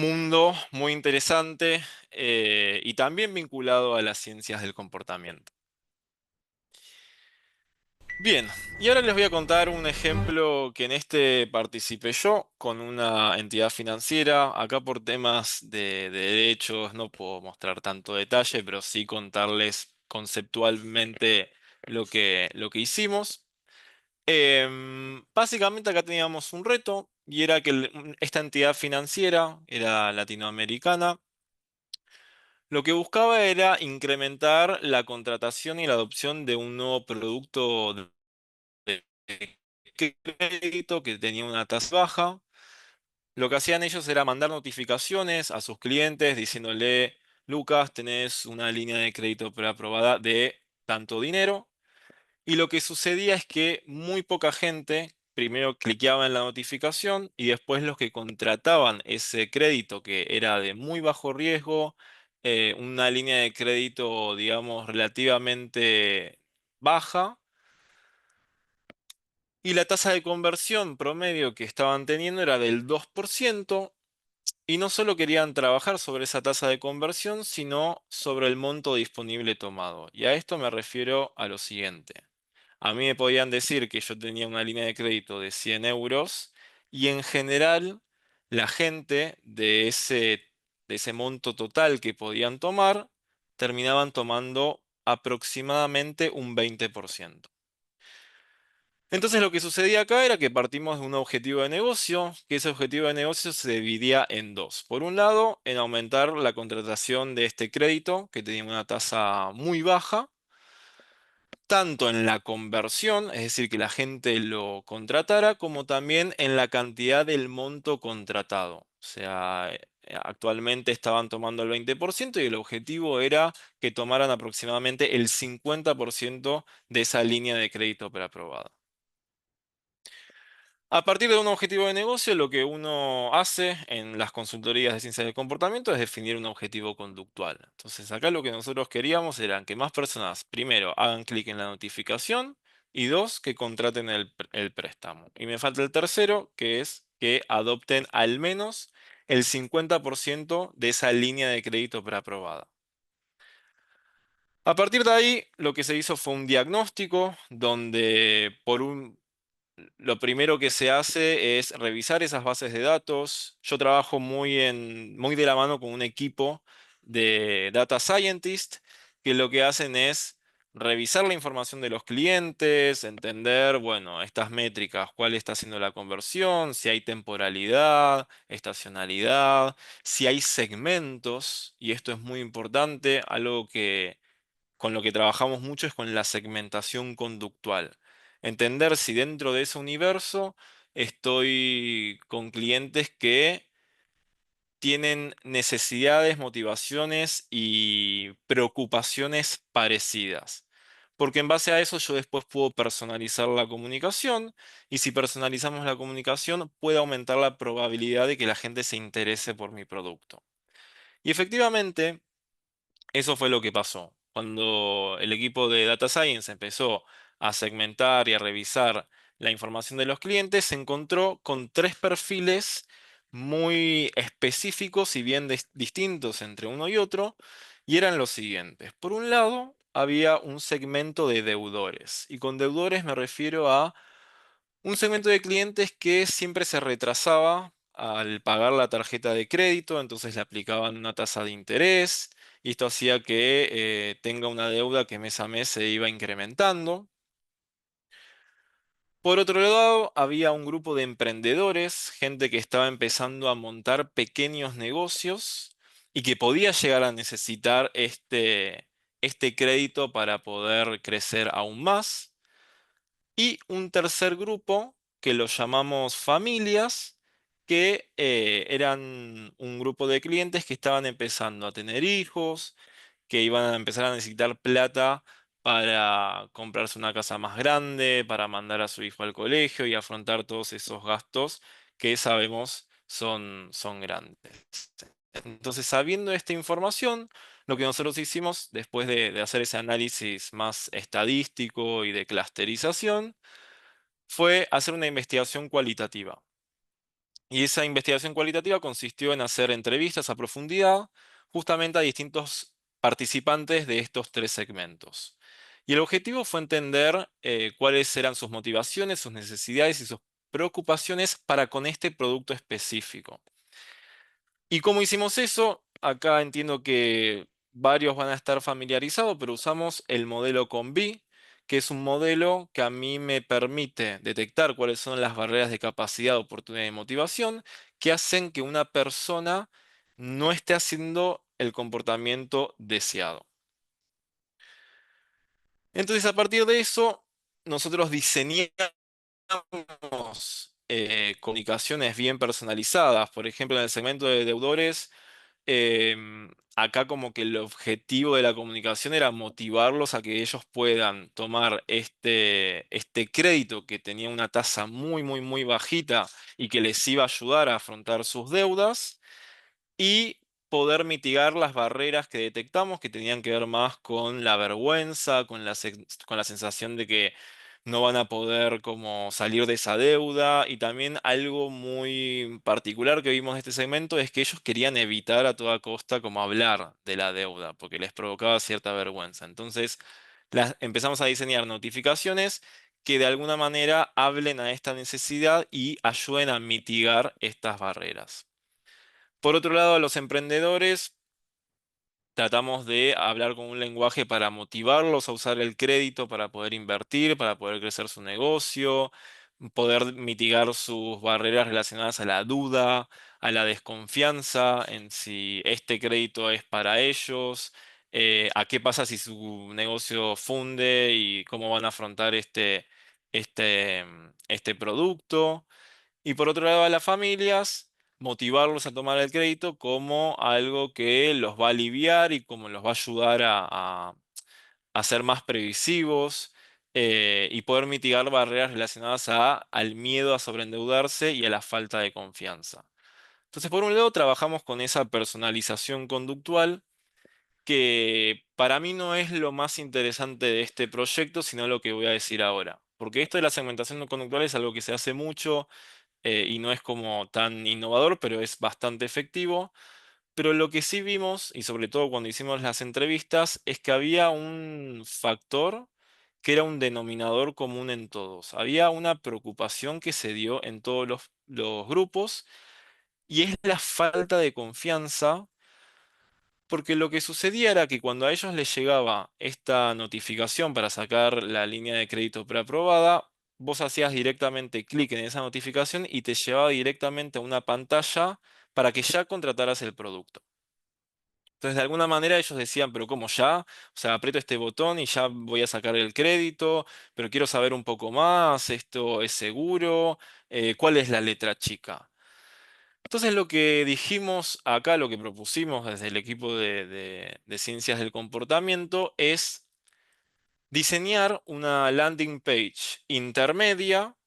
mundo muy interesante y también vinculado a las ciencias del comportamiento. Bien, y ahora les voy a contar un ejemplo que en este participé yo con una entidad financiera. Acá por temas de derechos no puedo mostrar tanto detalle, pero sí contarles conceptualmente lo que hicimos. Básicamente acá teníamos un reto y era que esta entidad financiera era latinoamericana. Lo que buscaba era incrementar la contratación y la adopción de un nuevo producto de crédito que tenía una tasa baja. Lo que hacían ellos era mandar notificaciones a sus clientes diciéndole, Lucas, tenés una línea de crédito preaprobada de tanto dinero. Y lo que sucedía es que muy poca gente primero cliqueaba en la notificación y después los que contrataban ese crédito que era de muy bajo riesgo, una línea de crédito, digamos, relativamente baja, y la tasa de conversión promedio que estaban teniendo era del 2%, y no solo querían trabajar sobre esa tasa de conversión, sino sobre el monto disponible tomado. Y a esto me refiero a lo siguiente. A mí me podían decir que yo tenía una línea de crédito de 100 euros y en general la gente de ese monto total que podían tomar terminaban tomando aproximadamente un 20%. Entonces lo que sucedía acá era que partimos de un objetivo de negocio, que ese objetivo de negocio se dividía en dos. Por un lado, en aumentar la contratación de este crédito, que tenía una tasa muy baja, tanto en la conversión, es decir, que la gente lo contratara, como también en la cantidad del monto contratado. O sea, actualmente estaban tomando el 20% y el objetivo era que tomaran aproximadamente el 50% de esa línea de crédito preaprobada. A partir de un objetivo de negocio, lo que uno hace en las consultorías de ciencia del comportamiento es definir un objetivo conductual. Entonces, acá lo que nosotros queríamos era que más personas, primero, hagan clic en la notificación y dos, que contraten el préstamo. Y me falta el tercero, que es que adopten al menos el 50% de esa línea de crédito preaprobada. A partir de ahí, lo que se hizo fue un diagnóstico donde lo primero que se hace es revisar esas bases de datos. Yo trabajo muy de la mano con un equipo de data scientists que lo que hacen es revisar la información de los clientes, entender, bueno, estas métricas, cuál está haciendo la conversión, si hay temporalidad, estacionalidad, si hay segmentos, y esto es muy importante, algo que con lo que trabajamos mucho es con la segmentación conductual. Entender si dentro de ese universo estoy con clientes que tienen necesidades, motivaciones y preocupaciones parecidas. Porque en base a eso yo después puedo personalizar la comunicación y si personalizamos la comunicación puede aumentar la probabilidad de que la gente se interese por mi producto. Y efectivamente, eso fue lo que pasó. Cuando el equipo de Data Science empezó a segmentar y a revisar la información de los clientes, se encontró con tres perfiles muy específicos y bien distintos entre uno y otro, y eran los siguientes. Por un lado, había un segmento de deudores, y con deudores me refiero a un segmento de clientes que siempre se retrasaba al pagar la tarjeta de crédito, entonces le aplicaban una tasa de interés y esto hacía que tenga una deuda que mes a mes se iba incrementando. Por otro lado, había un grupo de emprendedores, gente que estaba empezando a montar pequeños negocios y que podía llegar a necesitar este crédito para poder crecer aún más. Y un tercer grupo que lo llamamos familias, que eran un grupo de clientes que estaban empezando a tener hijos, que iban a empezar a necesitar plata para comprarse una casa más grande, para mandar a su hijo al colegio y afrontar todos esos gastos que sabemos son grandes. Entonces, sabiendo esta información, lo que nosotros hicimos después de hacer ese análisis más estadístico y de clusterización, fue hacer una investigación cualitativa. Y esa investigación cualitativa consistió en hacer entrevistas a profundidad justamente a distintos participantes de estos tres segmentos. Y el objetivo fue entender cuáles eran sus motivaciones, sus necesidades y sus preocupaciones para con este producto específico. ¿Y cómo hicimos eso? Acá entiendo que varios van a estar familiarizados, pero usamos el modelo CONVI, que es un modelo que a mí me permite detectar cuáles son las barreras de capacidad, oportunidad y motivación que hacen que una persona no esté haciendo el comportamiento deseado. Entonces, a partir de eso, nosotros diseñamos comunicaciones bien personalizadas. Por ejemplo, en el segmento de deudores, acá como que el objetivo de la comunicación era motivarlos a que ellos puedan tomar este crédito que tenía una tasa muy, muy, muy bajita y que les iba a ayudar a afrontar sus deudas y poder mitigar las barreras que detectamos que tenían que ver más con la vergüenza, con la sensación de que no van a poder como salir de esa deuda. Y también algo muy particular que vimos de este segmento es que ellos querían evitar a toda costa como hablar de la deuda, porque les provocaba cierta vergüenza. Entonces, empezamos a diseñar notificaciones que de alguna manera hablen a esta necesidad y ayuden a mitigar estas barreras. Por otro lado, a los emprendedores tratamos de hablar con un lenguaje para motivarlos a usar el crédito para poder invertir, para poder crecer su negocio, poder mitigar sus barreras relacionadas a la duda, a la desconfianza en si este crédito es para ellos, a qué pasa si su negocio funde y cómo van a afrontar este producto. Y por otro lado, a las familias, motivarlos a tomar el crédito como algo que los va a aliviar y como los va a ayudar a ser más previsivos y poder mitigar barreras relacionadas al miedo a sobreendeudarse y a la falta de confianza. Entonces, por un lado, trabajamos con esa personalización conductual que para mí no es lo más interesante de este proyecto, sino lo que voy a decir ahora. Porque esto de la segmentación conductual es algo que se hace mucho y no es como tan innovador, pero es bastante efectivo. Pero lo que sí vimos, y sobre todo cuando hicimos las entrevistas, es que había un factor que era un denominador común en todos. Había una preocupación que se dio en todos los grupos y es la falta de confianza, porque lo que sucedía era que cuando a ellos les llegaba esta notificación para sacar la línea de crédito preaprobada, vos hacías directamente clic en esa notificación y te llevaba directamente a una pantalla para que ya contrataras el producto. Entonces, de alguna manera ellos decían, pero ¿cómo ya? O sea, aprieto este botón y ya voy a sacar el crédito, pero quiero saber un poco más, ¿esto es seguro? ¿Cuál es la letra chica? Entonces lo que dijimos acá, lo que propusimos desde el equipo de ciencias del comportamiento es diseñar una landing page intermedia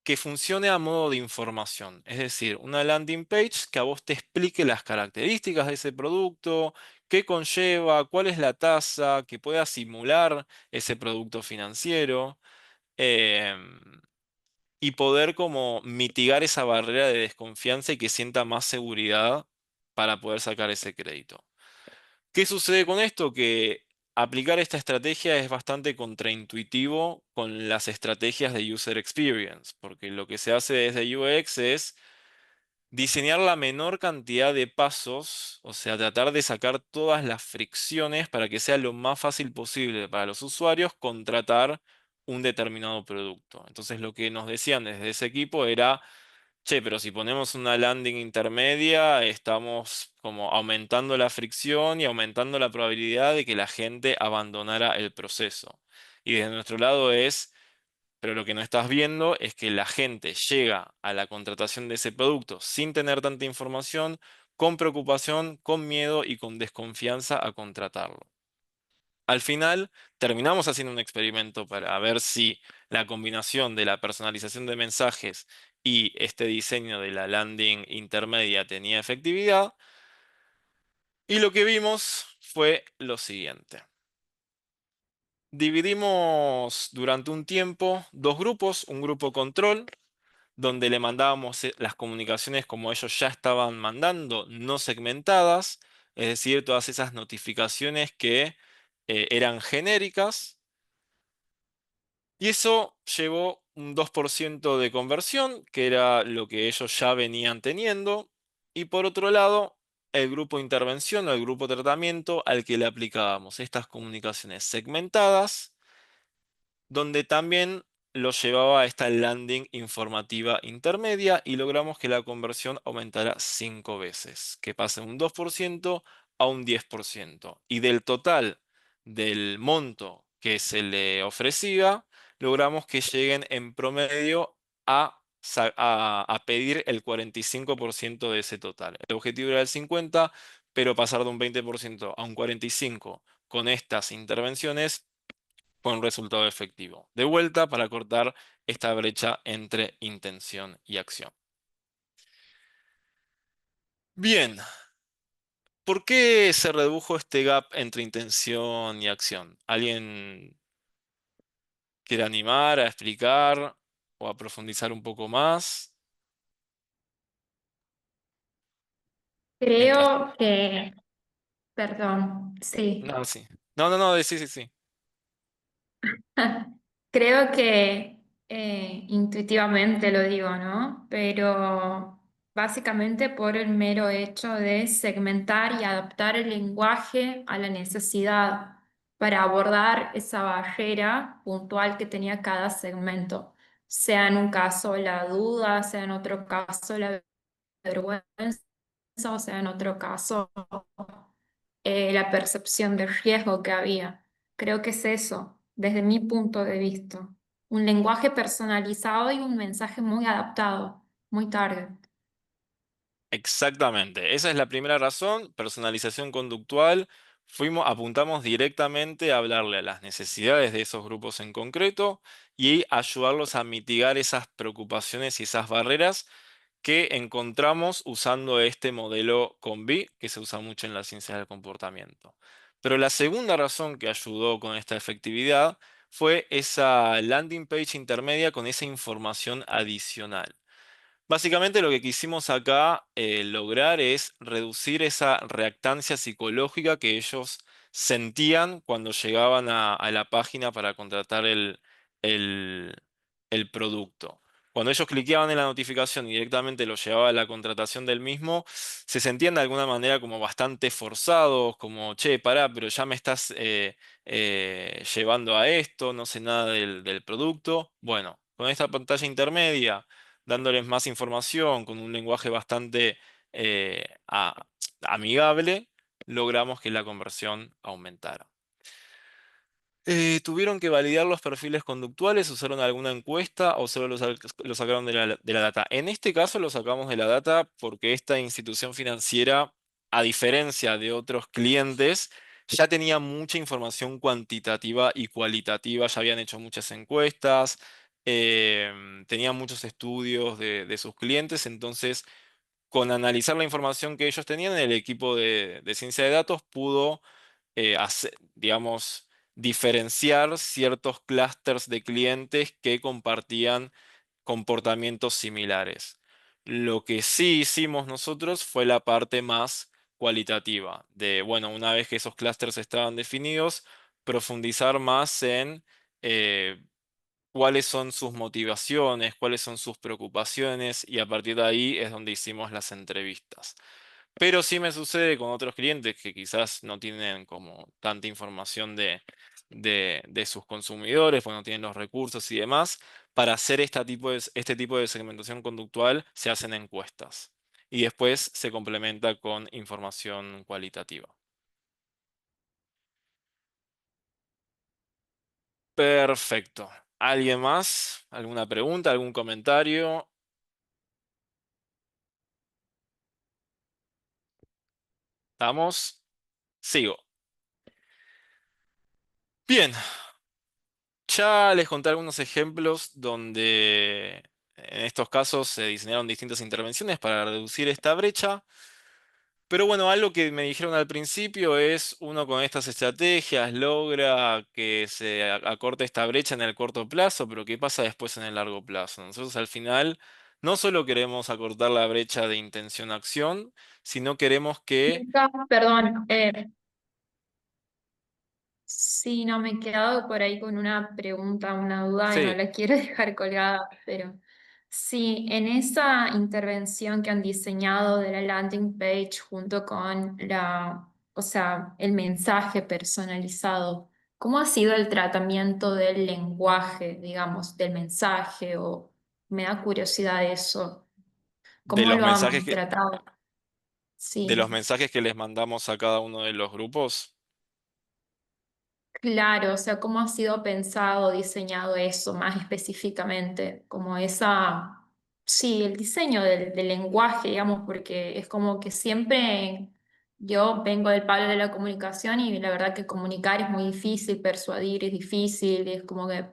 que funcione a modo de información. Es decir, una landing page que a vos te explique las características de ese producto, qué conlleva, cuál es la tasa, que pueda simular ese producto financiero. em, y poder como mitigar esa barrera de desconfianza y que sienta más seguridad para poder sacar ese crédito. ¿Qué sucede con esto? Que aplicar esta estrategia es bastante contraintuitivo con las estrategias de user experience, porque lo que se hace desde UX es diseñar la menor cantidad de pasos, o sea, tratar de sacar todas las fricciones para que sea lo más fácil posible para los usuarios contratar un determinado producto. Entonces, lo que nos decían desde ese equipo era, che, pero si ponemos una landing intermedia, estamos como aumentando la fricción y aumentando la probabilidad de que la gente abandonara el proceso. Y desde nuestro lado es pero lo que no estás viendo es que la gente llega a la contratación de ese producto sin tener tanta información, con preocupación, con miedo y con desconfianza a contratarlo. Al final, terminamos haciendo un experimento para ver si la combinación de la personalización de mensajes y este diseño de la landing intermedia tenía efectividad. Y lo que vimos fue lo siguiente. Dividimos durante un tiempo dos grupos, un grupo control, donde le mandábamos las comunicaciones como ellos ya estaban mandando, no segmentadas, es decir, todas esas notificaciones que eran genéricas, Y eso llevó un 2% de conversión, que era lo que ellos ya venían teniendo. Y por otro lado, el grupo de intervención o el grupo de tratamiento al que le aplicábamos estas comunicaciones segmentadas, donde también lo llevaba a esta landing informativa intermedia y logramos que la conversión aumentara 5 veces, que pase de un 2% a un 10%. Y del total del monto que se le ofrecía, logramos que lleguen en promedio a pedir el 45% de ese total. El objetivo era el 50%, pero pasar de un 20% a un 45% con estas intervenciones con un resultado efectivo. De vuelta para cortar esta brecha entre intención y acción. Bien, ¿por qué se redujo este gap entre intención y acción? ¿Alguien quiere animar a explicar o a profundizar un poco más? Mientras... Creo que, perdón, sí. No, sí. No, sí, sí, sí. Creo que intuitivamente lo digo, ¿no? Pero básicamente por el mero hecho de segmentar y adaptar el lenguaje a la necesidad para abordar esa barrera puntual que tenía cada segmento, sea en un caso la duda, sea en otro caso la vergüenza, o sea en otro caso la percepción de riesgo que había. Creo que es eso, desde mi punto de vista. Un lenguaje personalizado y un mensaje muy adaptado, muy target. Exactamente, esa es la primera razón, personalización conductual. Apuntamos directamente a hablarle a las necesidades de esos grupos en concreto y ayudarlos a mitigar esas preocupaciones y esas barreras que encontramos usando este modelo COM-B que se usa mucho en la ciencia del comportamiento. Pero la segunda razón que ayudó con esta efectividad fue esa landing page intermedia con esa información adicional. Básicamente lo que quisimos acá lograr es reducir esa reactancia psicológica que ellos sentían cuando llegaban a la página para contratar el- el producto. Cuando ellos cliqueaban en la notificación y directamente lo llevaba a la contratación del mismo, se sentían de alguna manera como bastante forzados, como, che, pará, pero ya me estás llevando a esto, no sé nada del producto. Bueno, con esta pantalla intermedia dándoles más información con un lenguaje bastante eh, a- amigable, logramos que la conversión aumentara. ¿Tuvieron que validar los perfiles conductuales? ¿Usaron alguna encuesta o solo lo sacaron de la data? En este caso lo sacamos de la data porque esta institución financiera, a diferencia de otros clientes, ya tenía mucha información cuantitativa y cualitativa, ya habían hecho muchas encuestas, tenían muchos estudios de sus clientes, entonces con analizar la información que ellos tenían, el equipo de ciencia de datos pudo digamos, diferenciar ciertos clústeres de clientes que compartían comportamientos similares. Lo que sí hicimos nosotros fue la parte más cualitativa, de, bueno, una vez que esos clústeres estaban definidos, profundizar más en cuáles son sus motivaciones, cuáles son sus preocupaciones, y a partir de ahí es donde hicimos las entrevistas. Pero sí me sucede con otros clientes que quizás no tienen como tanta información de sus consumidores, pues no tienen los recursos y demás. Para hacer este tipo de segmentación conductual se hacen encuestas y después se complementa con información cualitativa. Perfecto. ¿Alguien más? ¿Alguna pregunta? ¿Algún comentario? ¿Estamos? Sigo. Bien, ya les conté algunos ejemplos donde en estos casos se diseñaron distintas intervenciones para reducir esta brecha. Pero bueno, algo que me dijeron al principio es, uno con estas estrategias logra que se acorte esta brecha en el corto plazo, pero ¿qué pasa después en el largo plazo? Nosotros al final no solo queremos acortar la brecha de intención-acción, sino queremos que... Perdón, Sí, no, me he quedado por ahí con una pregunta, una duda y no Sí, la quiero dejar colgada, pero sí, en esa intervención que han diseñado de la landing page junto con o sea, el mensaje personalizado, ¿cómo ha sido el tratamiento del lenguaje, digamos, del mensaje? O me da curiosidad eso. de ¿Cómo los lo mensajes han que, tratado? de los Sí. mensajes que les mandamos a cada uno de los grupos. Claro, o sea, ¿cómo ha sido pensado, diseñado eso más específicamente? Como sí, el diseño del lenguaje, digamos, porque es como que siempre yo vengo del palo de la comunicación y la verdad que comunicar es muy difícil, persuadir es difícil, es como que,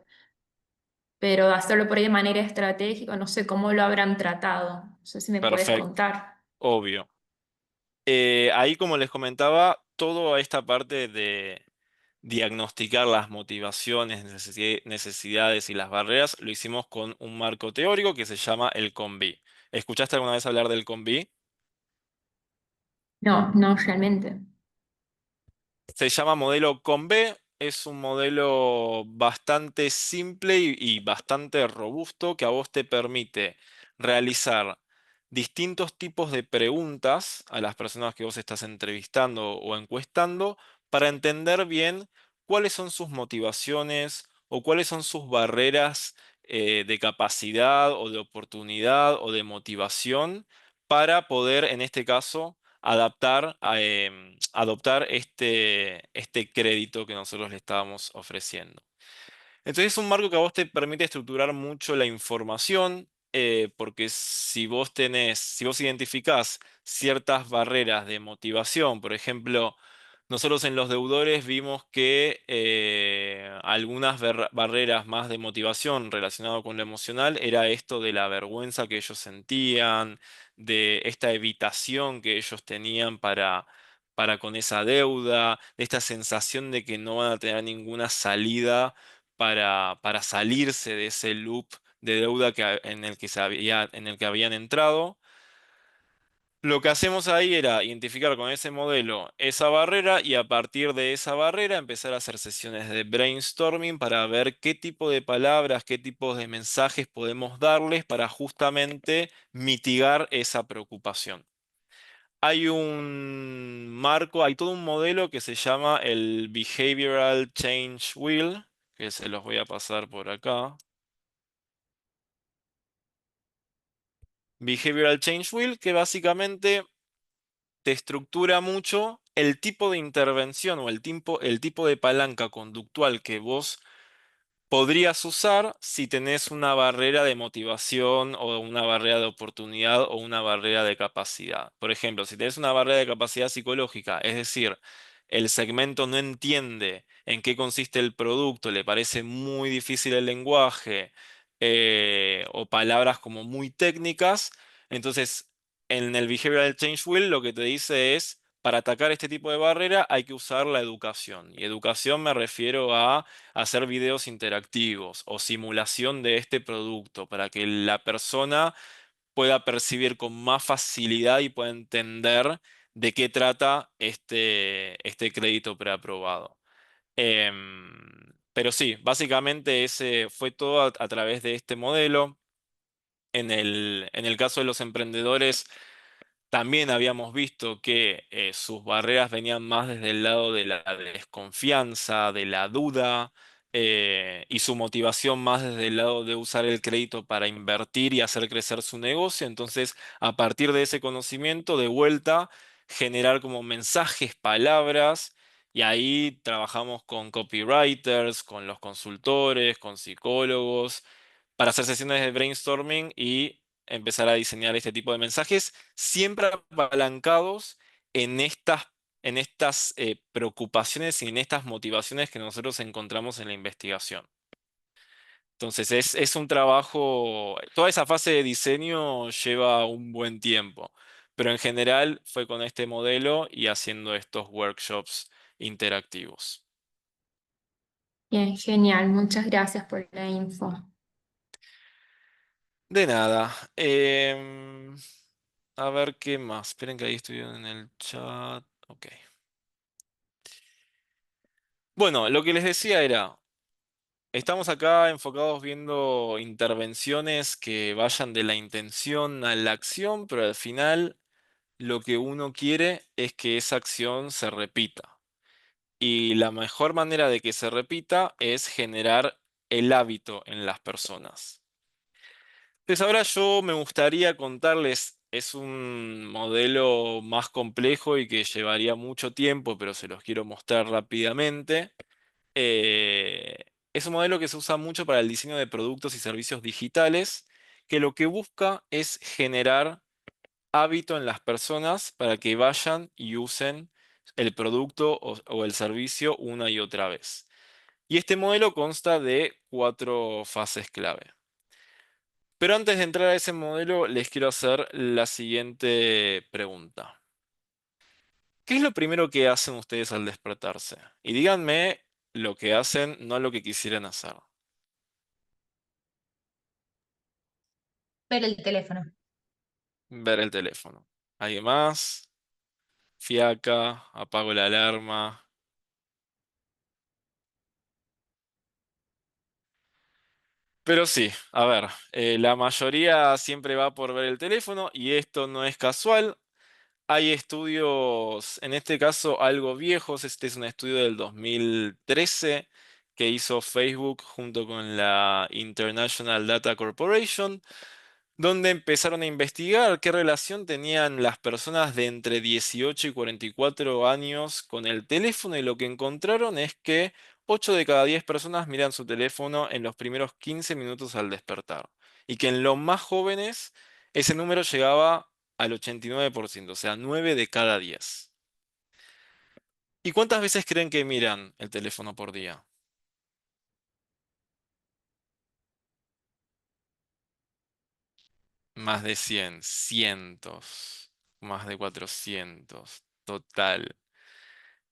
pero hacerlo por ahí de manera estratégica, no sé cómo lo habrán tratado, no sé si me puedes Perfecto, contar. obvio. Ahí, como les comentaba, toda esta parte de diagnosticar las motivaciones, necesidades y las barreras lo hicimos con un marco teórico que se llama el CONBI. ¿Escuchaste alguna vez hablar del CONBI? No, no realmente. Se llama modelo CONB, es un modelo bastante simple y bastante robusto que a vos te permite realizar distintos tipos de preguntas a las personas que vos estás entrevistando o encuestando para entender bien cuáles son sus motivaciones o cuáles son sus barreras de capacidad o de oportunidad o de motivación para poder, en este caso, adoptar este crédito que nosotros le estábamos ofreciendo. Entonces es un marco que a vos te permite estructurar mucho la información, porque si vos identificás ciertas barreras de motivación, por ejemplo, nosotros en los deudores vimos que algunas barreras más de motivación relacionado con lo emocional era esto de la vergüenza que ellos sentían, de esta evitación que ellos tenían para con esa deuda, de esta sensación de que no van a tener ninguna salida para salirse de ese loop de deuda en el que habían entrado. Lo que hacemos ahí era identificar con ese modelo esa barrera y a partir de esa barrera empezar a hacer sesiones de brainstorming para ver qué tipo de palabras, qué tipos de mensajes podemos darles para justamente mitigar esa preocupación. Hay un marco, hay todo un modelo que se llama el Behavioral Change Wheel, que se los voy a pasar por acá. Behavioral Change Wheel, que básicamente te estructura mucho el tipo de intervención o el tipo de palanca conductual que vos podrías usar si tenés una barrera de motivación o una barrera de oportunidad o una barrera de capacidad. Por ejemplo, si tenés una barrera de capacidad psicológica, es decir, el segmento no entiende en qué consiste el producto, le parece muy difícil el lenguaje o palabras como muy técnicas, entonces en el Behavioral Change Wheel lo que te dice es, para atacar este tipo de barrera hay que usar la educación. Y educación me refiero a hacer videos interactivos o simulación de este producto para que la persona pueda percibir con más facilidad y pueda entender de qué trata este crédito preaprobado. Pero sí, básicamente ese fue todo a través de este modelo. En el caso de los emprendedores, también habíamos visto que sus barreras venían más desde el lado de la desconfianza, de la duda, y su motivación más desde el lado de usar el crédito para invertir y hacer crecer su negocio. Entonces, a partir de ese conocimiento, de vuelta, generar como mensajes, palabras, y ahí trabajamos con copywriters, con los consultores, con psicólogos para hacer sesiones de brainstorming y empezar a diseñar este tipo de mensajes, siempre apalancados en estas preocupaciones y en estas motivaciones que nosotros encontramos en la investigación. Entonces es un trabajo, toda esa fase de diseño lleva un buen tiempo, pero en general fue con este modelo y haciendo estos workshops interactivos. Bien, genial, muchas gracias por la info. De nada. A ver qué más. Esperen que ahí estoy en el chat. Ok. Bueno, lo que les decía era, estamos acá enfocados viendo intervenciones que vayan de la intención a la acción, pero al final lo que uno quiere es que esa acción se repita. Y la mejor manera de que se repita es generar el hábito en las personas. Entonces ahora yo me gustaría contarles, es un modelo más complejo y que llevaría mucho tiempo, pero se los quiero mostrar rápidamente. Eh, es un modelo que se usa mucho para el diseño de productos y servicios digitales, que lo que busca es generar hábito en las personas para que vayan y usen el producto o el servicio una y otra vez. Y este modelo consta de 4 fases clave. Pero antes de entrar a ese modelo, les quiero hacer la siguiente pregunta. ¿Qué es lo primero que hacen ustedes al despertarse? Y díganme lo que hacen, no lo que quisieran hacer. Ver el teléfono. Ver el teléfono. ¿Alguien más? Fiaca, apago la alarma. Pero sí, a ver, la mayoría siempre va por ver el teléfono y esto no es casual. Hay estudios, en este caso algo viejos, este es un estudio del 2013 que hizo Facebook junto con la International Data Corporation, donde empezaron a investigar qué relación tenían las personas de entre 18 y 44 años con el teléfono y lo que encontraron es que 8 de cada 10 personas miran su teléfono en los primeros 15 minutos al despertar y que en los más jóvenes ese número llegaba al 89%, o sea, 9 de cada 10. ¿Y cuántas veces creen que miran el teléfono por día? Más de 100, cientos, más de 400, total.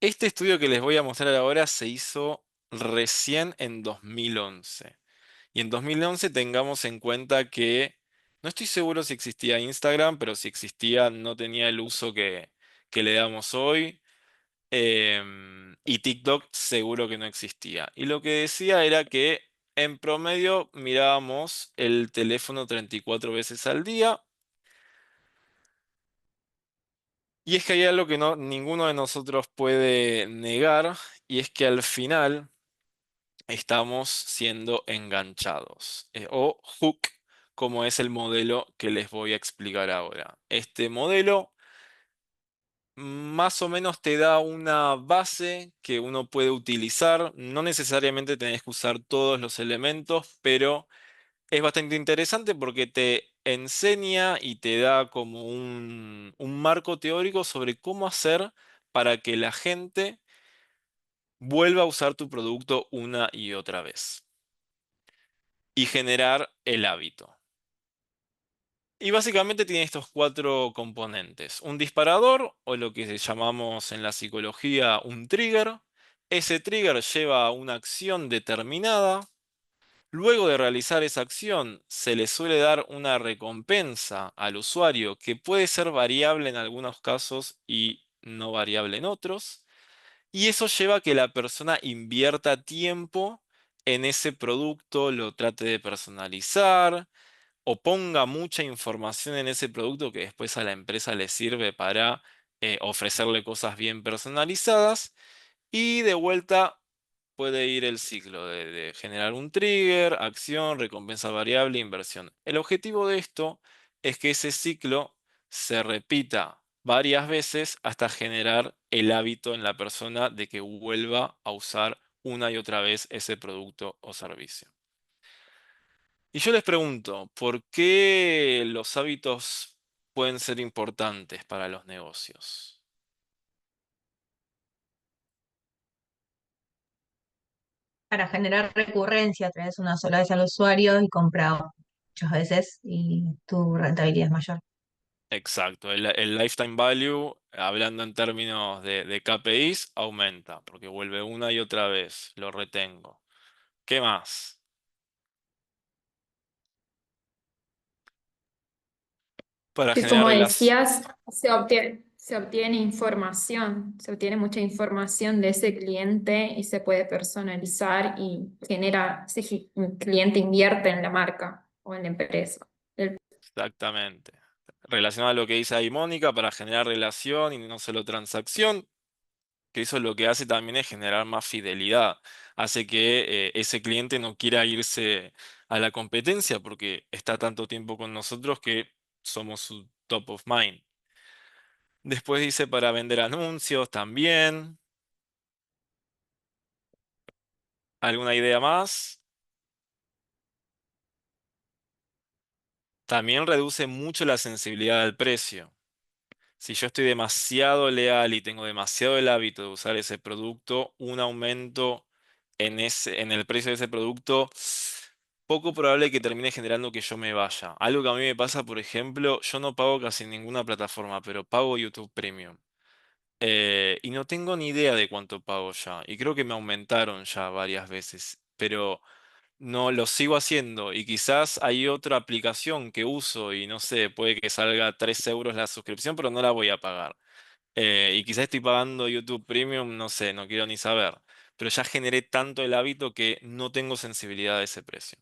Este estudio que les voy a mostrar ahora se hizo recién en 2011. Y en 2011 tengamos en cuenta que no estoy seguro si existía Instagram, pero si existía no tenía el uso que le damos hoy. Y TikTok seguro que no existía. Y lo que decía era que en promedio mirábamos el teléfono 34 veces al día. Y es que hay algo que ninguno de nosotros puede negar, y es que al final estamos siendo enganchados, o hook, como es el modelo que les voy a explicar ahora. Este modelo más o menos te da una base que uno puede utilizar. No necesariamente tenés que usar todos los elementos, pero es bastante interesante porque te enseña y te da como un marco teórico sobre cómo hacer para que la gente vuelva a usar tu producto una y otra vez y generar el hábito. Y básicamente tiene estos 4 componentes. Un disparador, o lo que llamamos en la psicología un trigger. Ese trigger lleva a una acción determinada. Luego de realizar esa acción, se le suele dar una recompensa al usuario que puede ser variable en algunos casos y no variable en otros. Y eso lleva a que la persona invierta tiempo en ese producto, lo trate de personalizar o ponga mucha información en ese producto que después a la empresa le sirve para ofrecerle cosas bien personalizadas. Y de vuelta puede ir el ciclo de generar un trigger, acción, recompensa variable, inversión. El objetivo de esto es que ese ciclo se repita varias veces hasta generar el hábito en la persona de que vuelva a usar una y otra vez ese producto o servicio. Y yo les pregunto, ¿por qué los hábitos pueden ser importantes para los negocios? Para generar recurrencia, traes una sola vez al usuario y compra muchas veces y tu rentabilidad es mayor. Exacto, el lifetime value, hablando en términos de KPIs, aumenta, porque vuelve una y otra vez, lo retengo. ¿Qué más? Para Que como generar decías, se obtiene, Se obtiene información, se obtiene mucha información de ese cliente y se puede personalizar y genera, si un cliente invierte en la marca o en la empresa. Exactamente. Relacionado a lo que dice ahí Mónica, para generar relación y no solo transacción, que eso lo que hace también es generar más fidelidad. Hace que ese cliente no quiera irse a la competencia porque está tanto tiempo con nosotros que somos su top of mind. Después dice para vender anuncios también. ¿Alguna idea más? También reduce mucho la sensibilidad al precio. Si yo estoy demasiado leal y tengo demasiado el hábito de usar ese producto, un aumento en el precio de ese producto, poco probable que termine generando que yo me vaya. Algo que a mí me pasa, por ejemplo, yo no pago casi ninguna plataforma, pero pago YouTube Premium. Y no tengo ni idea de cuánto pago ya. Y creo que me aumentaron ya varias veces. Pero no lo sigo haciendo. Y quizás hay otra aplicación que uso y no sé, puede que salga 3 euros la suscripción, pero no la voy a pagar. Y quizás estoy pagando YouTube Premium, no sé, no quiero ni saber. Pero ya generé tanto el hábito que no tengo sensibilidad a ese precio.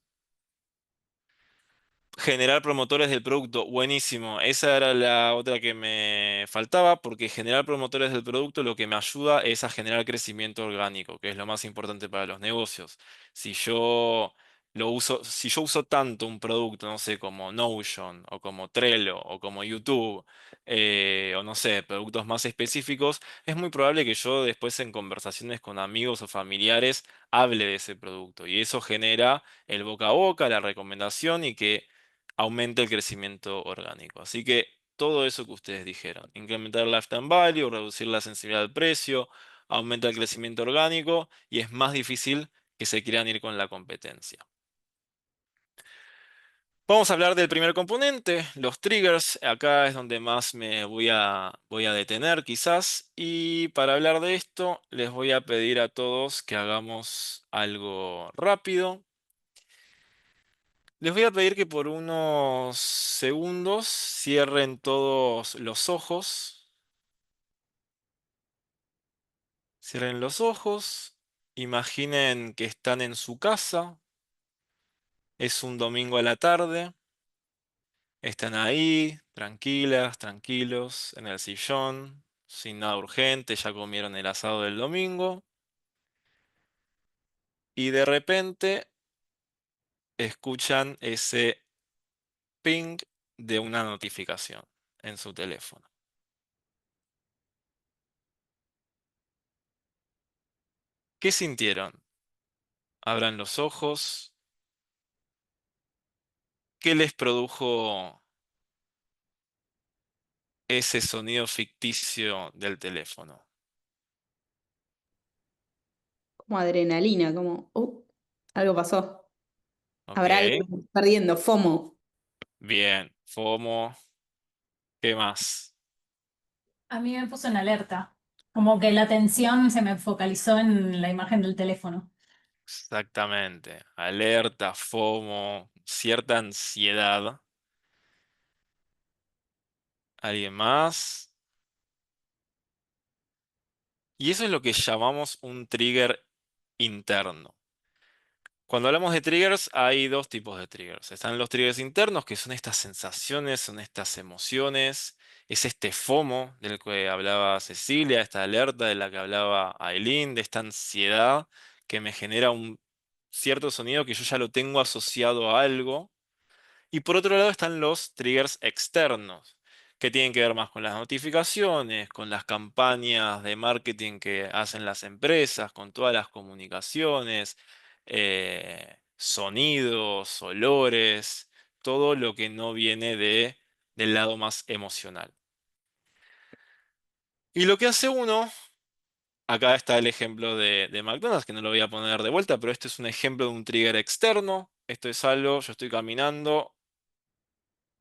Generar promotores del producto, buenísimo. Esa era la otra que me faltaba, porque generar promotores del producto lo que me ayuda es a generar crecimiento orgánico, que es lo más importante para los negocios. Si yo si yo uso tanto un producto, no sé, como Notion, o como Trello, o como YouTube, o no sé, productos más específicos, es muy probable que yo después en conversaciones con amigos o familiares hable de ese producto. Y eso genera el boca a boca, la recomendación y que aumente el crecimiento orgánico. Así que todo eso que ustedes dijeron, incrementar el lifetime value, reducir la sensibilidad al precio, aumenta el crecimiento orgánico y es más difícil que se quieran ir con la competencia. Vamos a hablar del primer componente, los triggers. Acá es donde más me voy a detener quizás. Y para hablar de esto, les voy a pedir a todos que hagamos algo rápido. Les voy a pedir que por unos segundos cierren todos los ojos. Cierren los ojos. Imaginen que están en su casa. Es un domingo a la tarde. Están ahí, tranquilas, tranquilos, en el sillón, sin nada urgente. Ya comieron el asado del domingo. Y de repente escuchan ese ping de una notificación en su teléfono. ¿Qué sintieron? Abran los ojos. ¿Qué les produjo ese sonido ficticio del teléfono? Como adrenalina, como, algo pasó. Ok, Habrá algo que estoy perdiendo, FOMO. bien. FOMO, ¿qué más? A mí me puso en alerta, como que la atención se me focalizó en la imagen del teléfono. Exactamente. Alerta, FOMO, cierta ansiedad. ¿Alguien más? Y eso es lo que llamamos un trigger interno. Cuando hablamos de triggers, hay dos tipos de triggers. Están los triggers internos, que son estas sensaciones, son estas emociones, es este FOMO del que hablaba Cecilia, esta alerta de la que hablaba Aileen, de esta ansiedad que me genera un cierto sonido que yo ya lo tengo asociado a algo. Y por otro lado están los triggers externos, que tienen que ver más con las notificaciones, con las campañas de marketing que hacen las empresas, con todas las comunicaciones, sonidos, olores, todo lo que no viene del lado más emocional. Y lo que hace uno, acá está el ejemplo de McDonald's, que no lo voy a poner de vuelta, pero este es un ejemplo de un trigger externo. Esto es algo, yo estoy caminando,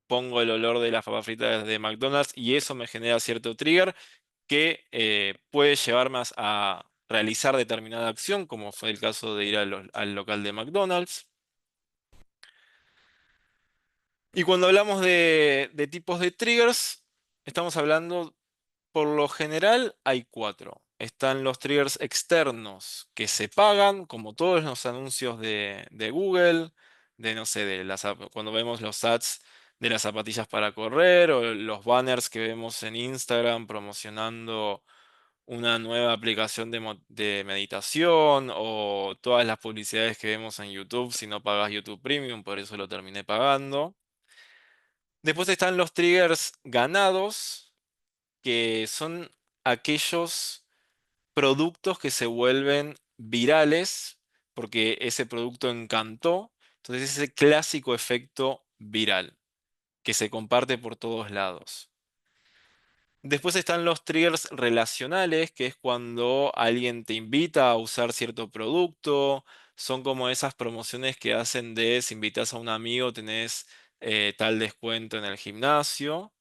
pongo el olor de las papas fritas de McDonald's y eso me genera cierto trigger que puede llevarme a realizar determinada acción, como fue el caso de ir al local de McDonald's. Y cuando hablamos de tipos de triggers, estamos hablando, por lo general hay 4. Están los triggers externos que se pagan, como todos los anuncios de Google, de no sé, cuando vemos los ads de las zapatillas para correr o los banners que vemos en Instagram promocionando una nueva aplicación de meditación o todas las publicidades que vemos en YouTube si no pagas YouTube Premium, por eso lo terminé pagando. Después están los triggers ganados, que son aquellos productos que se vuelven virales porque ese producto encantó. Entonces ese clásico efecto viral que se comparte por todos lados. Después están los triggers relacionales, que es cuando alguien te invita a usar cierto producto. Son como esas promociones que hacen de si invitas a un amigo tenés tal descuento en el gimnasio.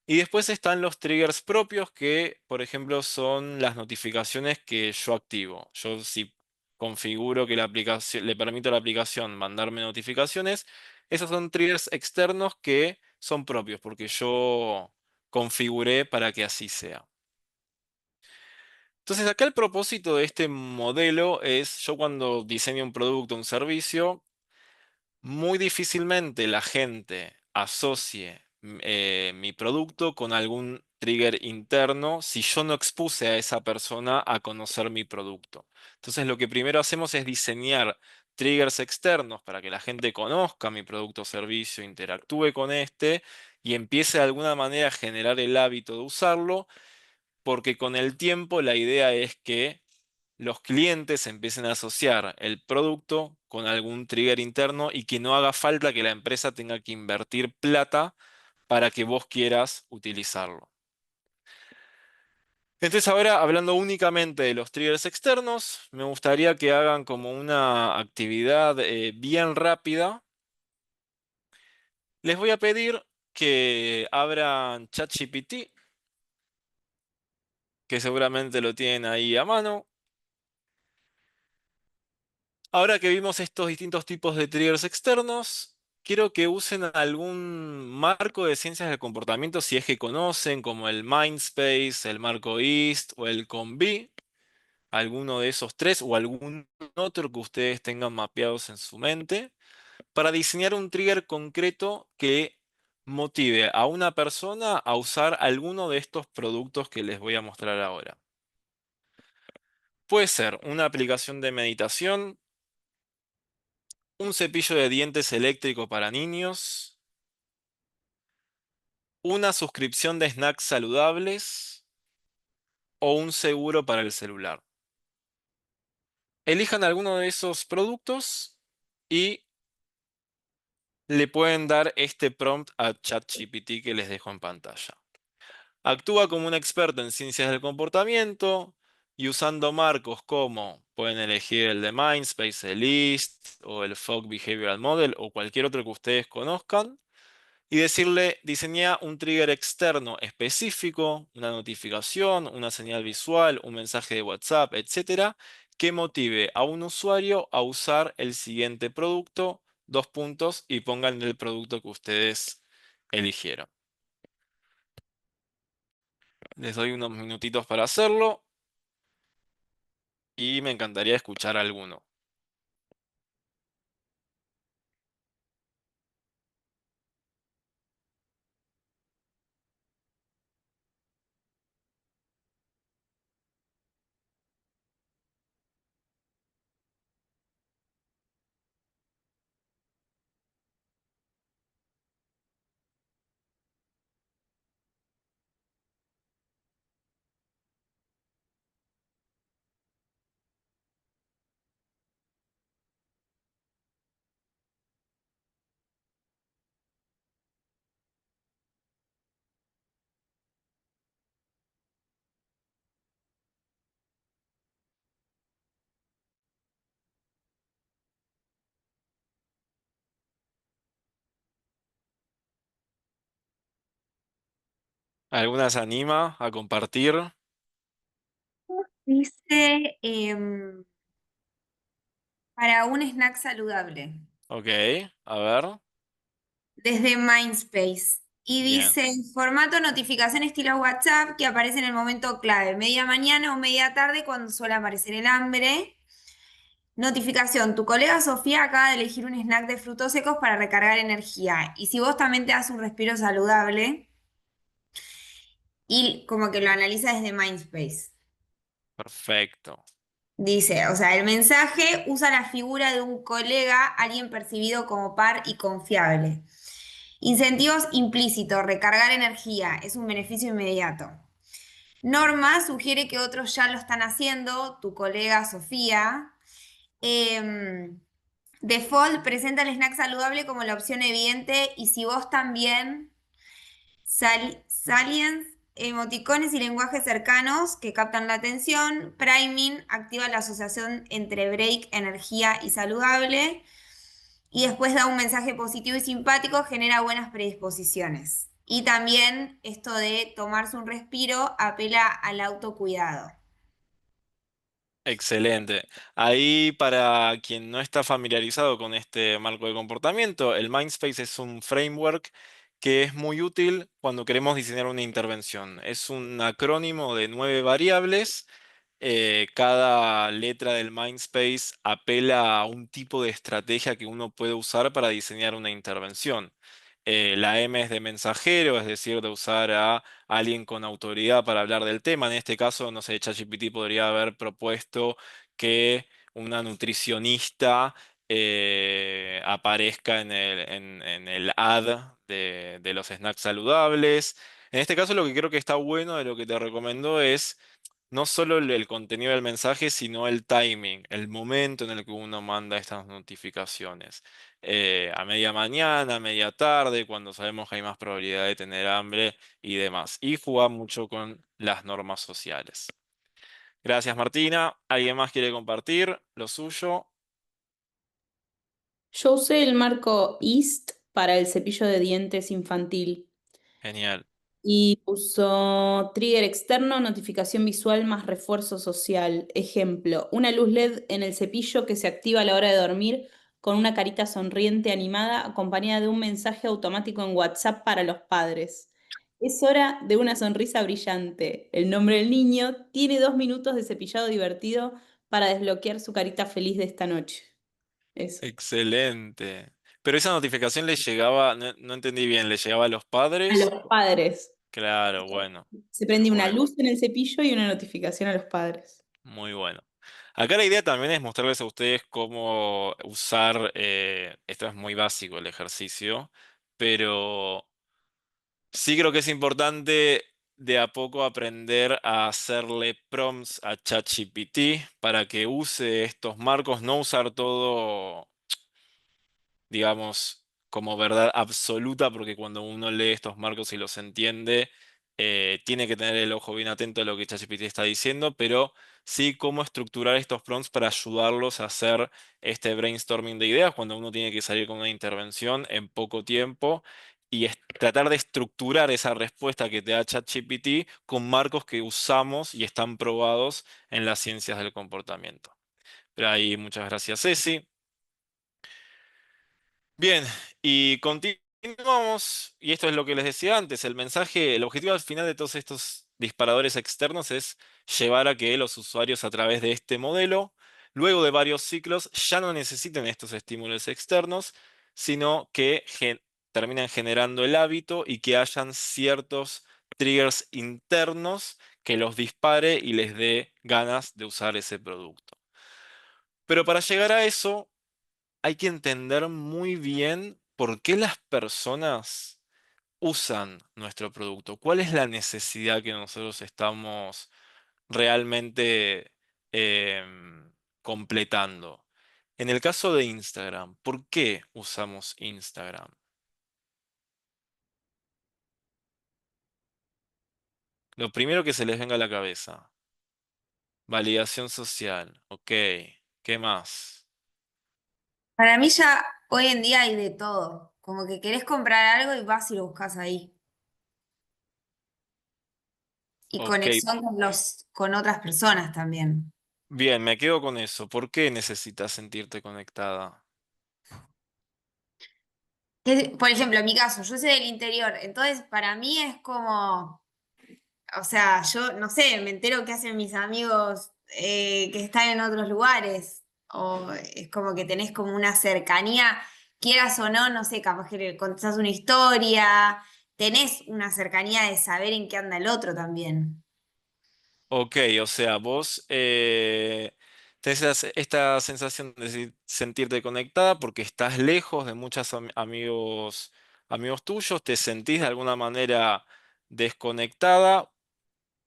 Y después están los triggers propios que, por ejemplo, son las notificaciones que yo activo. Yo si configuro que la aplicación, le permito a la aplicación mandarme notificaciones, esos son triggers externos que son propios porque yo configuré para que así sea. Entonces acá el propósito de este modelo es, yo cuando diseño un producto o un servicio, muy difícilmente la gente asocie mi producto con algún trigger interno si yo no expuse a esa persona a conocer mi producto. Entonces lo que primero hacemos es diseñar triggers externos para que la gente conozca mi producto o servicio, interactúe con este y empiece de alguna manera a generar el hábito de usarlo, porque con el tiempo la idea es que los clientes empiecen a asociar el producto con algún trigger interno y que no haga falta que la empresa tenga que invertir plata para que vos quieras utilizarlo. Entonces ahora, hablando únicamente de los triggers externos, me gustaría que hagan como una actividad bien rápida. Les voy a pedir que abran ChatGPT, que seguramente lo tienen ahí a mano. Ahora que vimos estos distintos tipos de triggers externos, quiero que usen algún marco de ciencias del comportamiento si es que conocen, como el Mindspace, el marco EAST o el COM-B, alguno de esos tres o algún otro que ustedes tengan mapeados en su mente, para diseñar un trigger concreto que motive a una persona a usar alguno de estos productos que les voy a mostrar ahora. Puede ser una aplicación de meditación, un cepillo de dientes eléctrico para niños, una suscripción de snacks saludables o un seguro para el celular. Elijan alguno de esos productos y le pueden dar este prompt a ChatGPT que les dejo en pantalla. Actúa como un experto en ciencias del comportamiento y usando marcos como pueden elegir el de Mindspace, el LIST o el Fogg Behavioral Model o cualquier otro que ustedes conozcan. Y decirle, diseña un trigger externo específico, una notificación, una señal visual, un mensaje de WhatsApp, etcétera, que motive a un usuario a usar el siguiente producto, dos puntos, y pongan el producto que ustedes eligieron. Les doy unos minutitos para hacerlo y me encantaría escuchar alguno. ¿Alguna se anima a compartir? Dice para un snack saludable, Ok, a ver. desde Mindspace. Y Bien, dice, formato notificación estilo WhatsApp que aparece en el momento clave, media mañana o media tarde cuando suele aparecer el hambre. Notificación, tu colega Sofía acaba de elegir un snack de frutos secos para recargar energía. Y si vos también te das un respiro saludable, y como que lo analiza desde Mindspace. perfecto. Dice, o sea, el mensaje usa la figura de un colega, alguien percibido como par y confiable. Incentivos implícitos, recargar energía, es un beneficio inmediato. Norma sugiere que otros ya lo están haciendo, tu colega Sofía. Em, Default presenta el snack saludable como la opción evidente y si vos también, salience, emoticones y lenguajes cercanos que captan la atención. Priming activa la asociación entre break, energía y saludable. Y después da un mensaje positivo y simpático, genera buenas predisposiciones. Y también esto de tomarse un respiro apela al autocuidado. Excelente. Ahí, para quien no está familiarizado con este marco de comportamiento, el Mindspace es un framework que es muy útil cuando queremos diseñar una intervención. Es un acrónimo de 9 variables. Cada letra del Mindspace apela a un tipo de estrategia que uno puede usar para diseñar una intervención. La M es de mensajero, es decir, de usar a alguien con autoridad para hablar del tema. En este caso, no sé, ChatGPT podría haber propuesto que una nutricionista aparezca en el ad de los snacks saludables. En este caso, lo que creo que está bueno de lo que te recomiendo es no solo el contenido del mensaje, sino el timing, el momento en el que uno manda estas notificaciones. A media mañana, a media tarde, cuando sabemos que hay más probabilidad de tener hambre y demás. Y jugar mucho con las normas sociales. Gracias, Martina. ¿Alguien más quiere compartir lo suyo? Yo usé el marco EAST para el cepillo de dientes infantil. Genial. Y puso trigger externo, notificación visual más refuerzo social. Ejemplo, una luz LED en el cepillo que se activa a la hora de dormir con una carita sonriente animada acompañada de un mensaje automático en WhatsApp para los padres. Es hora de una sonrisa brillante. El nombre del niño tiene 2 minutos de cepillado divertido para desbloquear su carita feliz de esta noche. Eso. Excelente. Pero esa notificación le llegaba, no, no entendí bien, ¿le llegaba a los A padres? los padres. Claro, bueno, Se prende una bueno, luz en el cepillo y una notificación a los padres. muy bueno. Acá la idea también es mostrarles a ustedes cómo usar, esto es muy básico el ejercicio, pero sí creo que es importante de a poco aprender a hacerle prompts a ChatGPT para que use estos marcos, no usar todo, digamos, como verdad absoluta, porque cuando uno lee estos marcos y los entiende, tiene que tener el ojo bien atento a lo que ChatGPT está diciendo, pero sí cómo estructurar estos prompts para ayudarlos a hacer este brainstorming de ideas cuando uno tiene que salir con una intervención en poco tiempo y tratar de estructurar esa respuesta que te da ChatGPT con marcos que usamos y están probados en las ciencias del comportamiento. Pero ahí, muchas gracias, Ceci. Bien, y continuamos, y esto es lo que les decía antes, el mensaje, el objetivo al final de todos estos disparadores externos es llevar a que los usuarios a través de este modelo, luego de varios ciclos, ya no necesiten estos estímulos externos, sino que terminen generando el hábito y que hayan ciertos triggers internos que los dispare y les dé ganas de usar ese producto. Pero para llegar a eso hay que entender muy bien por qué las personas usan nuestro producto. ¿Cuál es la necesidad que nosotros estamos realmente completando? En el caso de Instagram, ¿por qué usamos Instagram? Lo primero que se les venga a la cabeza. Validación social. Ok. ¿Qué más? Para mí ya hoy en día hay de todo. Como que querés comprar algo y vas y lo buscas ahí. Y Ok. conexión con otras personas también. Bien, me quedo con eso. ¿Por qué necesitas sentirte conectada? Por ejemplo, en mi caso, yo soy del interior, entonces para mí es como, o sea, yo no sé, me entero qué hacen mis amigos que están en otros lugares, o es como que tenés como una cercanía, quieras o no, no sé, capaz que le contás una historia, tenés una cercanía de saber en qué anda el otro también. Ok, o sea, vos tenés esta sensación de sentirte conectada porque estás lejos de muchos amigos tuyos, te sentís de alguna manera desconectada.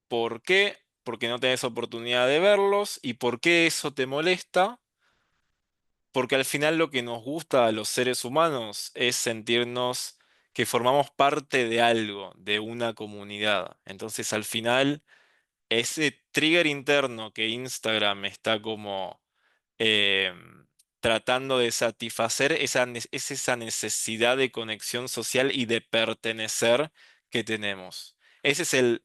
¿Por qué? Porque no tenés oportunidad de verlos. ¿Y por qué eso te molesta? Porque al final lo que nos gusta a los seres humanos es sentirnos que formamos parte de algo, de una comunidad. Entonces, al final ese trigger interno que Instagram está como eh, tratando de satisfacer, es esa necesidad de conexión social y de pertenecer que tenemos. Ese es el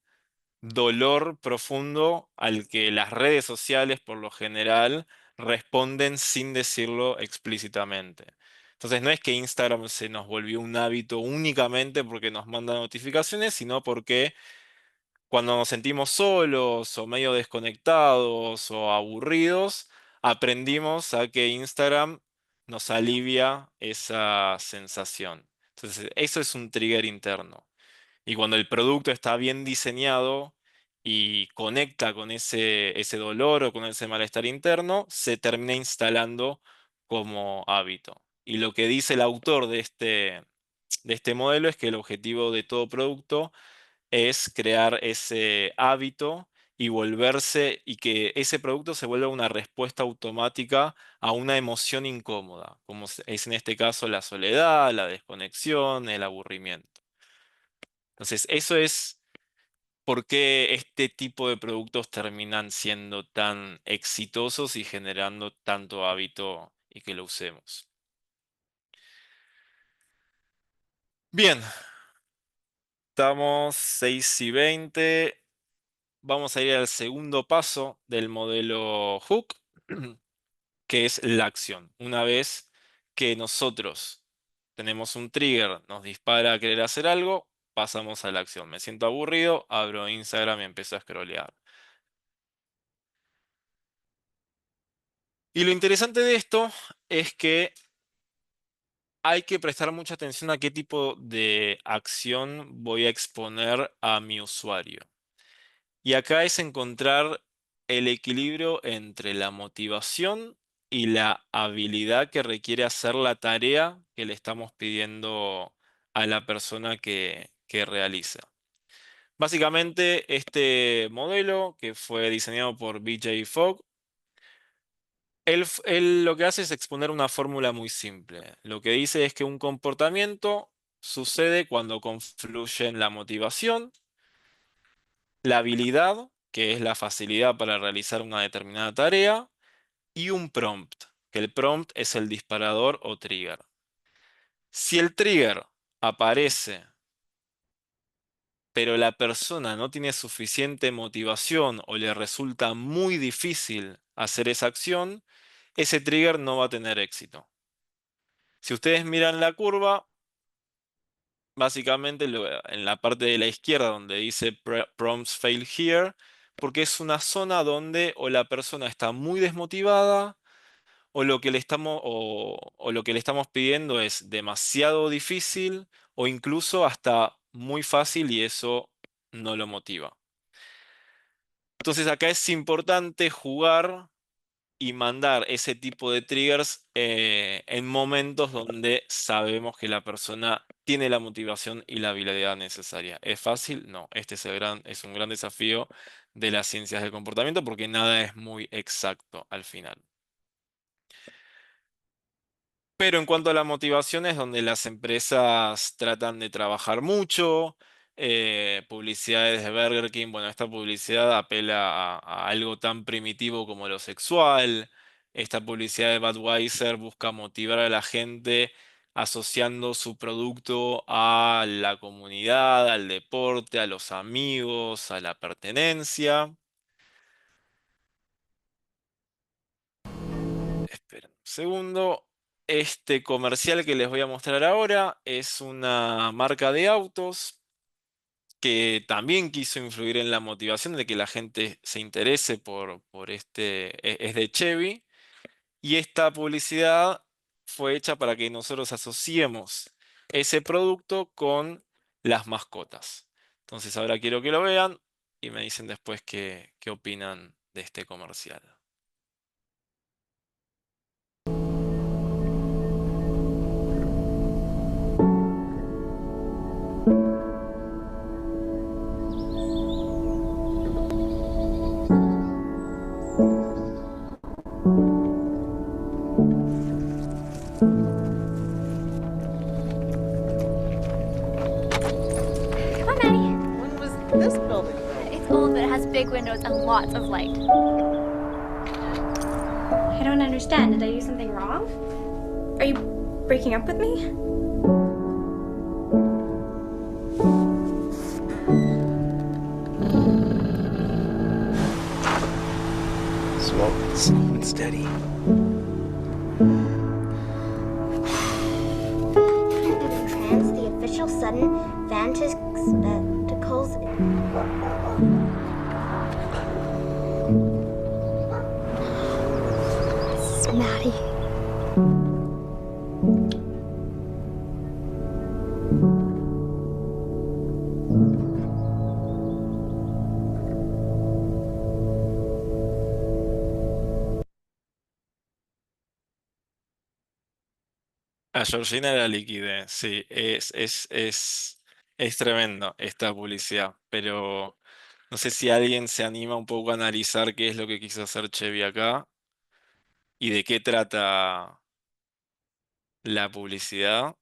dolor profundo al que las redes sociales, por lo general, responden sin decirlo explícitamente. Entonces, no es que Instagram se nos volvió un hábito únicamente porque nos manda notificaciones, sino porque cuando nos sentimos solos o medio desconectados o aburridos, aprendimos a que Instagram nos alivia esa sensación. Entonces, eso es un trigger interno. Y cuando el producto está bien diseñado y conecta con ese dolor o con ese malestar interno, se termina instalando como hábito. Y lo que dice el autor de este modelo es que el objetivo de todo producto es crear ese hábito y que ese producto se vuelva una respuesta automática a una emoción incómoda, como es en este caso la soledad, la desconexión, el aburrimiento. Entonces, eso es por qué este tipo de productos terminan siendo tan exitosos y generando tanto hábito y que lo usemos. Bien, estamos 6:20. Vamos a ir al segundo paso del modelo Hook, que es la acción. Una vez que nosotros tenemos un trigger, nos dispara a querer hacer algo, pasamos a la acción. Me siento aburrido, abro Instagram y empiezo a scrollear. Y lo interesante de esto es que hay que prestar mucha atención a qué tipo de acción voy a exponer a mi usuario. Y acá es encontrar el equilibrio entre la motivación y la habilidad que requiere hacer la tarea que le estamos pidiendo a la persona que realiza. Básicamente, este modelo, que fue diseñado por BJ Fogg, él lo que hace es exponer una fórmula muy simple. Lo que dice es que un comportamiento sucede cuando confluyen la motivación, la habilidad, que es la facilidad para realizar una determinada tarea, y un prompt, que el prompt es el disparador o trigger. Si el trigger aparece, pero la persona no tiene suficiente motivación o le resulta muy difícil hacer esa acción, ese trigger no va a tener éxito. Si ustedes miran la curva, básicamente en la parte de la izquierda donde dice Prompts Fail Here, porque es una zona donde o la persona está muy desmotivada o lo que le estamos pidiendo es demasiado difícil o incluso hasta muy fácil y eso no lo motiva. Entonces acá es importante jugar y mandar ese tipo de triggers en momentos donde sabemos que la persona tiene la motivación y la habilidad necesaria. ¿Es fácil? No. Este es un gran desafío de las ciencias del comportamiento porque nada es muy exacto al final. Pero en cuanto a la motivación es donde las empresas tratan de trabajar mucho. Publicidades de Burger King, bueno, esta publicidad apela a algo tan primitivo como lo sexual. Esta publicidad de Budweiser busca motivar a la gente asociando su producto a la comunidad, al deporte, a los amigos, a la pertenencia. Esperen un segundo. este comercial que les voy a mostrar ahora es una marca de autos que también quiso influir en la motivación de que la gente se interese por es de Chevy. Y esta publicidad fue hecha para que nosotros asociemos ese producto con las mascotas. Entonces ahora quiero que lo vean y me dicen después qué opinan de este comercial. Come on, Maddie. When was this building built? It's old, but it has big windows and lots of light. I don't understand. Did I do something wrong? Are you breaking up with me? Slow and steady. Trans, the official sudden Vanticles. This is Maddie. A Georgina la liquidez, sí, es tremendo esta publicidad, pero no sé si alguien se anima un poco a analizar qué es lo que quiso hacer Chevy acá y de qué trata la publicidad.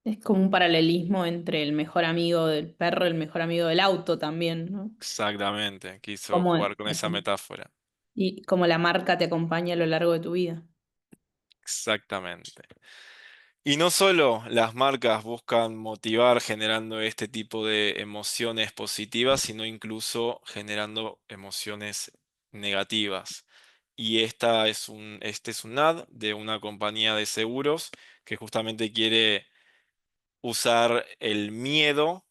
Es como un paralelismo entre el mejor amigo del perro y el mejor amigo del auto también, ¿no? Exactamente, quiso Como, jugar con esa metáfora. y como la marca te acompaña a lo largo de tu vida. Exactamente. Y no solo las marcas buscan motivar generando este tipo de emociones positivas, sino incluso generando emociones negativas. Y este es un ad de una compañía de seguros que justamente quiere usar el miedo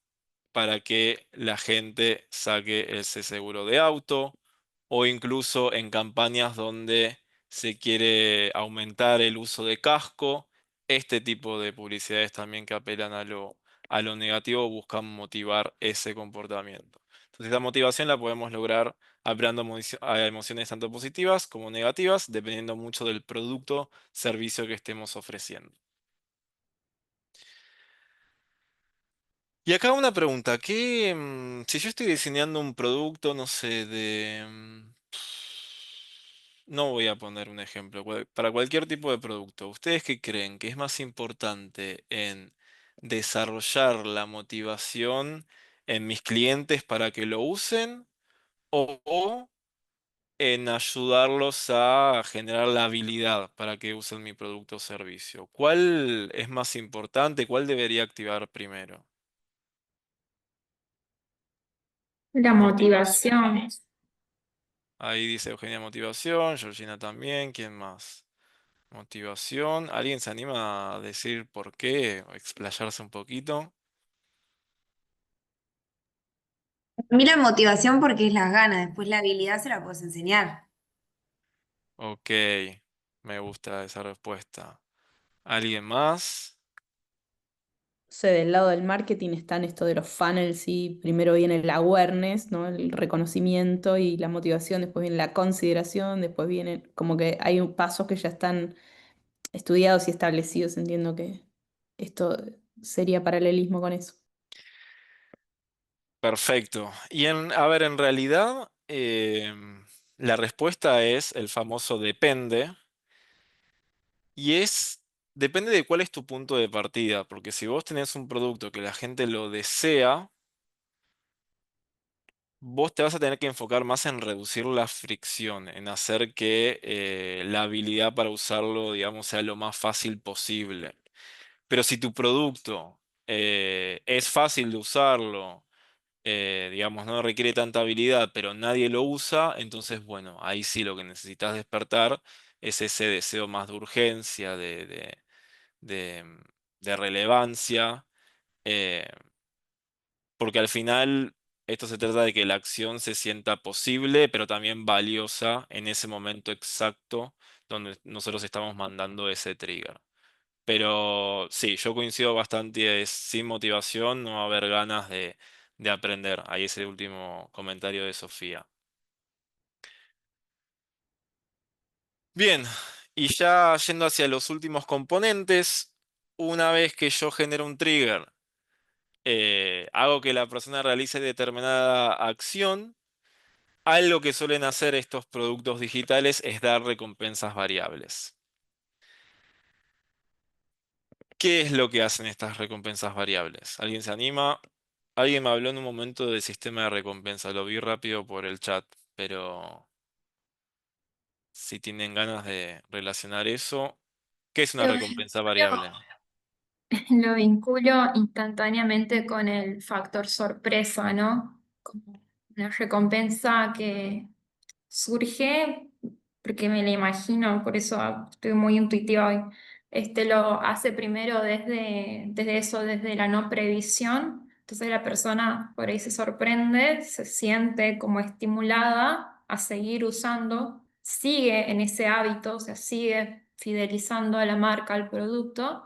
para que la gente saque ese seguro de auto o incluso en campañas donde se quiere aumentar el uso de casco. Este tipo de publicidades también que apelan a lo negativo buscan motivar ese comportamiento. Entonces, la motivación la podemos lograr apelando a emociones tanto positivas como negativas, dependiendo mucho del producto, servicio que estemos ofreciendo. Y acá una pregunta, si yo estoy diseñando un producto, no sé, no voy a poner un ejemplo, para cualquier tipo de producto, ¿ustedes qué creen que es más importante en desarrollar la motivación en mis clientes para que lo usen o en ayudarlos a generar la habilidad para que usen mi producto o servicio? ¿Cuál es más importante? ¿Cuál debería activar primero? La motivación. Ahí dice Eugenia motivación, Georgina también, ¿quién más? Motivación. ¿Alguien se anima a decir por qué o explayarse un poquito? A mí la motivación porque es las ganas, después la habilidad se la puedes enseñar. Ok, me gusta esa respuesta. ¿Alguien más? No sé, del lado del marketing están esto de los funnels y primero viene el awareness, ¿no? El reconocimiento y la motivación, después viene la consideración, después viene como que hay pasos que ya están estudiados y establecidos. Entiendo que esto sería paralelismo con eso. Perfecto. Y a ver, en realidad, la respuesta es el famoso depende. Y depende de cuál es tu punto de partida, porque si vos tenés un producto que la gente lo desea, vos te vas a tener que enfocar más en reducir la fricción, en hacer que la habilidad para usarlo, digamos, sea lo más fácil posible. Pero si tu producto es fácil de usarlo digamos, no requiere tanta habilidad, pero nadie lo usa, entonces, bueno, ahí sí lo que necesitas despertar es ese deseo más de urgencia, de, de relevancia, eh, porque al final esto se trata de que la acción se sienta posible, pero también valiosa en ese momento exacto donde nosotros estamos mandando ese trigger. Pero sí, yo coincido bastante, es sin motivación, no va a haber ganas de aprender. Ahí es el último comentario de Sofía. Bien, y ya yendo hacia los últimos componentes, una vez que yo genero un trigger, hago que la persona realice determinada acción, algo que suelen hacer estos productos digitales es dar recompensas variables. ¿Qué es lo que hacen estas recompensas variables? ¿Alguien se anima? Alguien me habló en un momento del sistema de recompensa, lo vi rápido por el chat, pero si tienen ganas de relacionar eso, ¿qué es una Lo recompensa vinculo, variable? lo vinculo instantáneamente con el factor sorpresa, ¿no? Como una recompensa que surge porque me la imagino, por eso estoy muy intuitiva hoy. Lo hace primero desde eso, desde la no previsión. Entonces la persona por ahí se sorprende, se siente como estimulada a seguir usando, sigue en ese hábito, o sea, sigue fidelizando a la marca, al producto,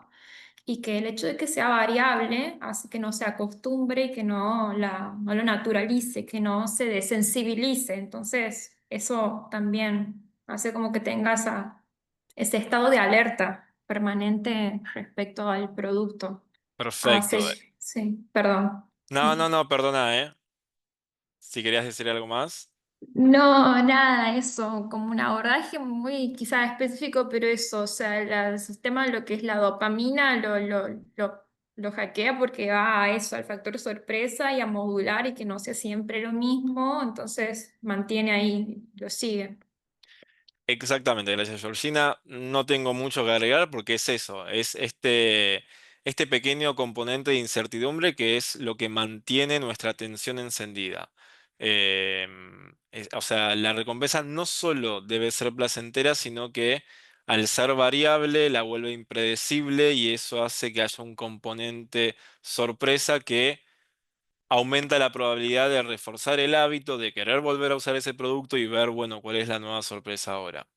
y que el hecho de que sea variable hace que no se acostumbre y que no lo naturalice, que no se desensibilice. Entonces, eso también hace como que tengas ese estado de alerta permanente respecto al producto. Perfecto. Sí, perdón. No, no, no, perdona, ¿eh? Si querías decir algo más. No, nada, eso, como un abordaje muy quizás específico, pero eso, o sea, el sistema, lo que es la dopamina, lo hackea porque va a eso, al factor sorpresa y a modular y que no sea siempre lo mismo, entonces mantiene ahí, lo sigue. Exactamente, gracias Georgina. No tengo mucho que agregar porque es eso, es este pequeño componente de incertidumbre que es lo que mantiene nuestra atención encendida. O sea, la recompensa no solo debe ser placentera, sino que al ser variable la vuelve impredecible y eso hace que haya un componente sorpresa que aumenta la probabilidad de reforzar el hábito, de querer volver a usar ese producto y ver, bueno, cuál es la nueva sorpresa ahora.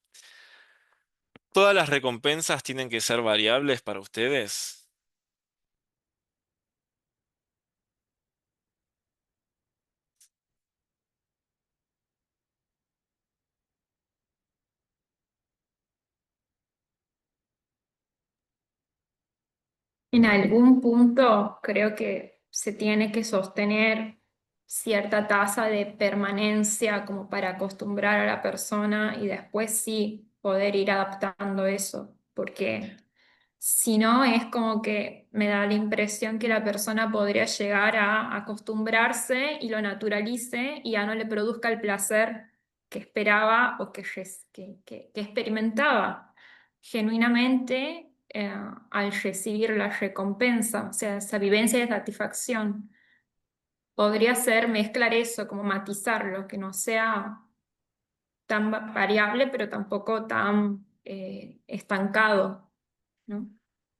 ¿Todas las recompensas tienen que ser variables para ustedes? En algún punto creo que se tiene que sostener cierta tasa de permanencia como para acostumbrar a la persona y después sí poder ir adaptando eso, porque si no es como que me da la impresión que la persona podría llegar a acostumbrarse y lo naturalice y ya no le produzca el placer que esperaba o que experimentaba genuinamente al recibir la recompensa, o sea, esa vivencia de satisfacción. Podría ser mezclar eso, como matizarlo, que no sea tan variable, pero tampoco tan estancado, ¿no?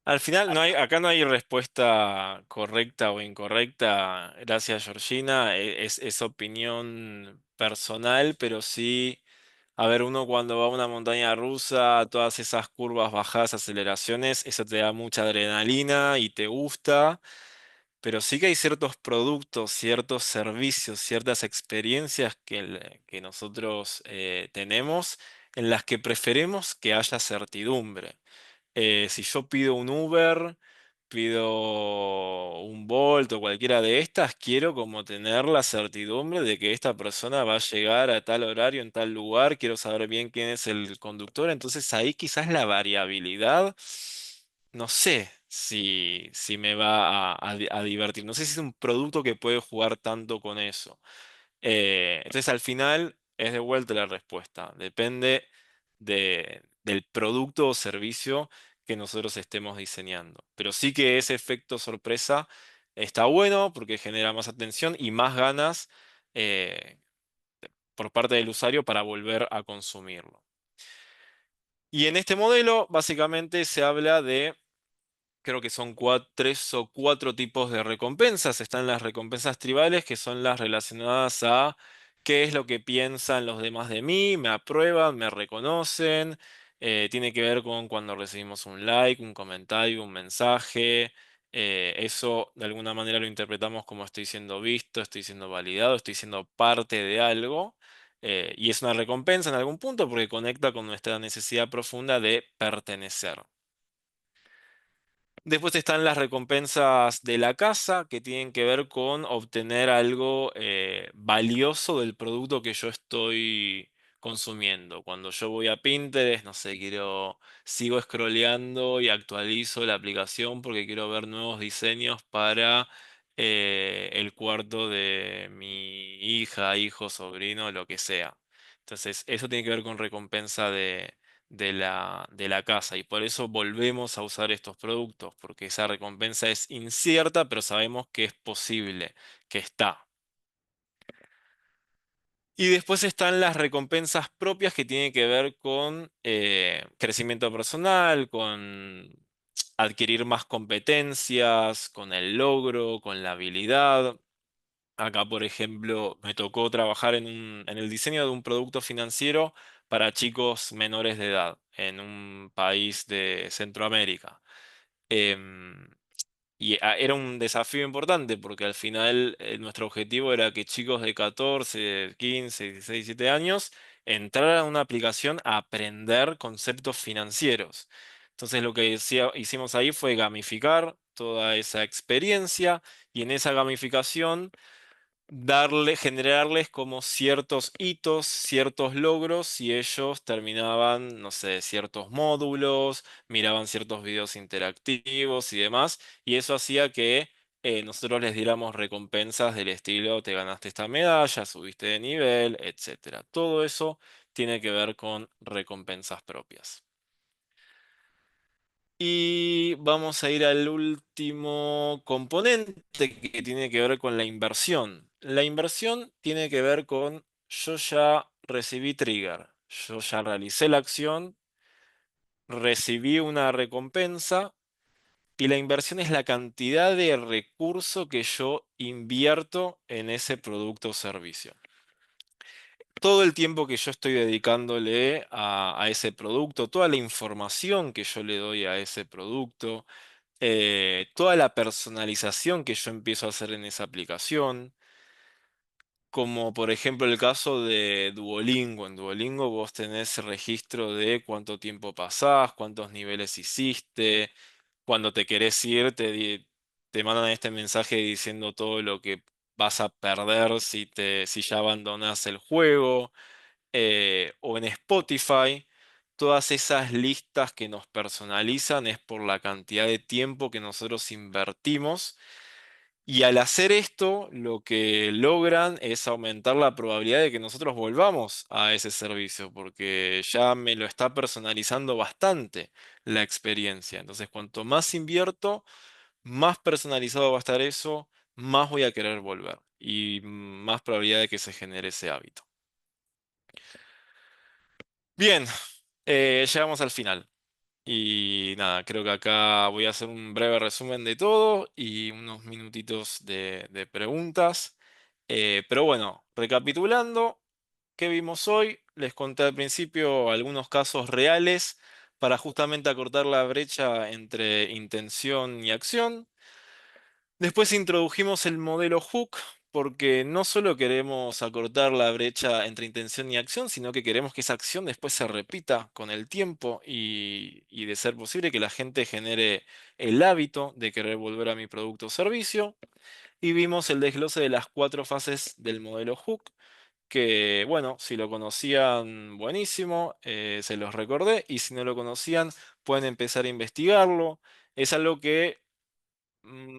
Al final, acá no hay respuesta correcta o incorrecta. Gracias, Georgina. Es opinión personal, pero sí, a ver, uno cuando va a una montaña rusa, todas esas curvas, bajadas, aceleraciones, eso te da mucha adrenalina y te gusta. Pero sí que hay ciertos productos, ciertos servicios, ciertas experiencias que nosotros tenemos en las que preferimos que haya certidumbre. Si yo pido un Uber, pido un Bolt o cualquiera de estas, quiero como tener la certidumbre de que esta persona va a llegar a tal horario en tal lugar, quiero saber bien quién es el conductor, entonces ahí quizás la variabilidad, no sé si me va a divertir, no sé si es un producto que puede jugar tanto con eso. Entonces al final es de vuelta la respuesta. Depende del producto o servicio que nosotros estemos diseñando. Pero sí que ese efecto sorpresa está bueno porque genera más atención y más ganas por parte del usuario para volver a consumirlo. Y en este modelo, básicamente se habla de, creo que son 3 o 4 tipos de recompensas. Están las recompensas tribales, que son las relacionadas a qué es lo que piensan los demás de mí, me aprueban, me reconocen. Tiene que ver con cuando recibimos un like, un comentario, un mensaje. Eso de alguna manera lo interpretamos como estoy siendo visto, estoy siendo validado, estoy siendo parte de algo. Y es una recompensa en algún punto porque conecta con nuestra necesidad profunda de pertenecer. Después están las recompensas de la casa, que tienen que ver con obtener algo valioso del producto que yo estoy consumiendo. Cuando yo voy a Pinterest, no sé, sigo scrolleando y actualizo la aplicación porque quiero ver nuevos diseños para el cuarto de mi hija, hijo, sobrino, lo que sea. Entonces, eso tiene que ver con recompensa de la casa y por eso volvemos a usar estos productos, porque esa recompensa es incierta, pero sabemos que es posible, que está. Y después están las recompensas propias que tienen que ver con crecimiento personal, con adquirir más competencias, con el logro, con la habilidad. Acá, por ejemplo, me tocó trabajar en el diseño de un producto financiero para chicos menores de edad en un país de Centroamérica. Em, Era un desafío importante porque al final nuestro objetivo era que chicos de 14, 15, 16, 17 años entraran a una aplicación a aprender conceptos financieros. Entonces lo que hicimos ahí fue gamificar toda esa experiencia y en esa gamificación generarles como ciertos hitos, ciertos logros, si ellos terminaban, no sé, ciertos módulos, miraban ciertos videos interactivos y demás, y eso hacía que nosotros les diéramos recompensas del estilo, te ganaste esta medalla, subiste de nivel, etcétera. Todo eso tiene que ver con recompensas propias. Y vamos a ir al último componente que tiene que ver con la inversión. La inversión tiene que ver con yo ya recibí trigger, yo ya realicé la acción, recibí una recompensa y la inversión es la cantidad de recurso que yo invierto en ese producto o servicio. Todo el tiempo que yo estoy dedicándole a ese producto, toda la información que yo le doy a ese producto, toda la personalización que yo empiezo a hacer en esa aplicación, como por ejemplo el caso de Duolingo. En Duolingo vos tenés registro de cuánto tiempo pasás, cuántos niveles hiciste, cuando te querés ir te mandan este mensaje diciendo todo lo que vas a perder si ya abandonás el juego. O en Spotify, todas esas listas que nos personalizan es por la cantidad de tiempo que nosotros invertimos. Y al hacer esto, lo que logran es aumentar la probabilidad de que nosotros volvamos a ese servicio, porque ya me lo está personalizando bastante la experiencia. Entonces, cuanto más invierto, más personalizado va a estar eso, más voy a querer volver y más probabilidad de que se genere ese hábito. Bien, llegamos al final. Y nada, creo que acá voy a hacer un breve resumen de todo y unos minutitos de preguntas. Pero bueno, recapitulando, ¿qué vimos hoy? Les conté al principio algunos casos reales para justamente acortar la brecha entre intención y acción. Después introdujimos el modelo Hook porque no solo queremos acortar la brecha entre intención y acción, sino que queremos que esa acción después se repita con el tiempo y de ser posible que la gente genere el hábito de querer volver a mi producto o servicio. Y vimos el desglose de las 4 fases del modelo Hook, que bueno, si lo conocían, buenísimo, se los recordé, y si no lo conocían, pueden empezar a investigarlo. Es algo que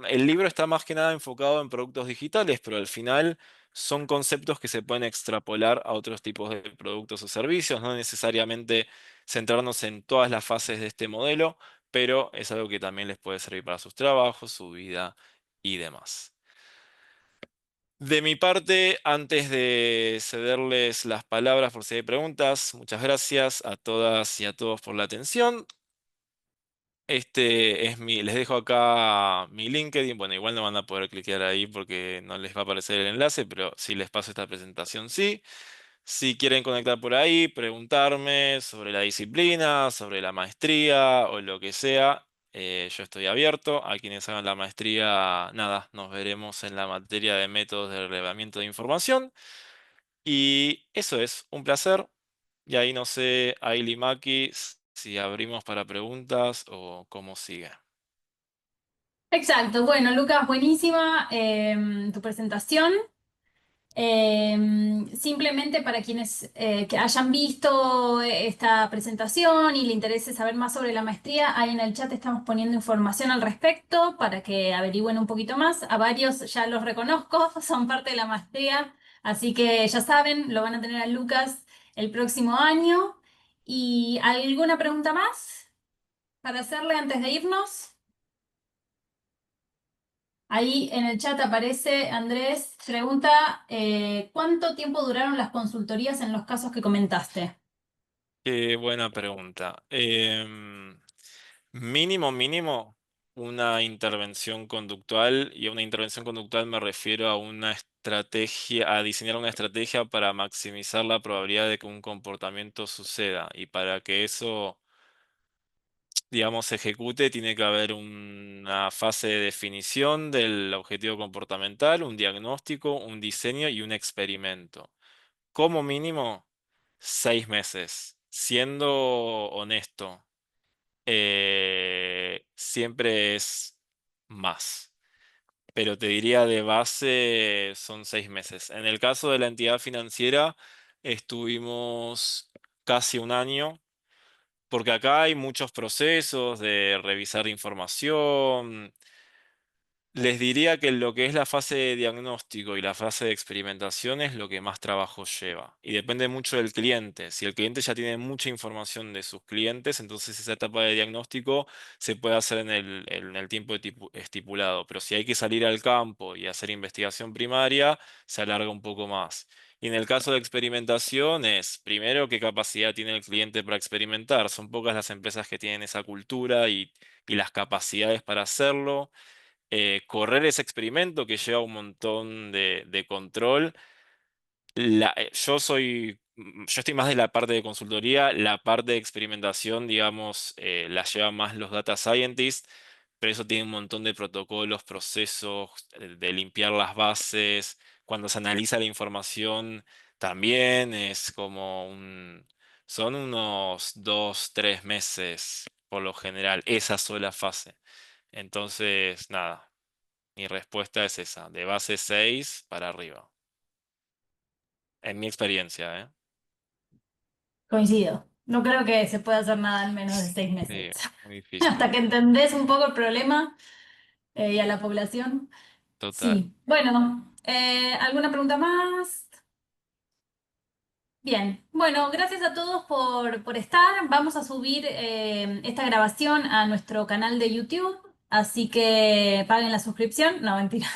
el libro está más que nada enfocado en productos digitales, pero al final son conceptos que se pueden extrapolar a otros tipos de productos o servicios, no necesariamente centrarnos en todas las fases de este modelo, pero es algo que también les puede servir para sus trabajos, su vida y demás. De mi parte, antes de cederles las palabras por si hay preguntas, muchas gracias a todas y a todos por la atención. Les dejo acá mi LinkedIn. Bueno, igual no van a poder cliquear ahí porque no les va a aparecer el enlace, pero si les paso esta presentación, sí. Si quieren conectar por ahí, preguntarme sobre la disciplina, sobre la maestría o lo que sea, yo estoy abierto. A quienes hagan la maestría, nada, nos veremos en la materia de métodos de relevamiento de información. Y eso es, un placer. Y ahí no sé, Aili Maki, si abrimos para preguntas o cómo sigue. Exacto, bueno, Lucas, buenísima tu presentación. Simplemente para quienes que hayan visto esta presentación y le interese saber más sobre la maestría, ahí en el chat estamos poniendo información al respecto para que averigüen un poquito más. A varios ya los reconozco, son parte de la maestría, así que ya saben, lo van a tener a Lucas el próximo año. ¿Y alguna pregunta más para hacerle antes de irnos? Ahí en el chat aparece Andrés, pregunta, ¿cuánto tiempo duraron las consultorías en los casos que comentaste? Qué buena pregunta. Mínimo, una intervención conductual, y a una intervención conductual me refiero a una estrategia, a diseñar una estrategia para maximizar la probabilidad de que un comportamiento suceda. Y para que eso, digamos, se ejecute, tiene que haber una fase de definición del objetivo comportamental, un diagnóstico, un diseño y un experimento. Como mínimo, 6 meses. Siendo honesto, siempre es más. Pero te diría de base son 6 meses. En el caso de la entidad financiera, estuvimos casi un año, porque acá hay muchos procesos de revisar información. Les diría que lo que es la fase de diagnóstico y la fase de experimentación es lo que más trabajo lleva. Y depende mucho del cliente. Si el cliente ya tiene mucha información de sus clientes, entonces esa etapa de diagnóstico se puede hacer en el tiempo estipulado. Pero si hay que salir al campo y hacer investigación primaria, se alarga un poco más. Y en el caso de experimentación es, primero, qué capacidad tiene el cliente para experimentar. Son pocas las empresas que tienen esa cultura y las capacidades para hacerlo. Correr ese experimento que lleva un montón de control. Yo estoy más de la parte de consultoría, la parte de experimentación, digamos, la llevan más los data scientists, pero eso tiene un montón de protocolos, procesos, de limpiar las bases. Cuando se analiza la información, también es son unos 2, 3 meses por lo general, esa sola fase. Entonces, nada, mi respuesta es esa, de base 6 para arriba. En mi experiencia, ¿eh? Coincido. No creo que se pueda hacer nada en menos de 6 Sí, meses. muy difícil, Hasta que entendés un poco el problema y a la población. total. Sí. Bueno, ¿alguna pregunta más? Bien, bueno, gracias a todos por estar. Vamos a subir esta grabación a nuestro canal de YouTube, así que paguen la suscripción. No, mentira.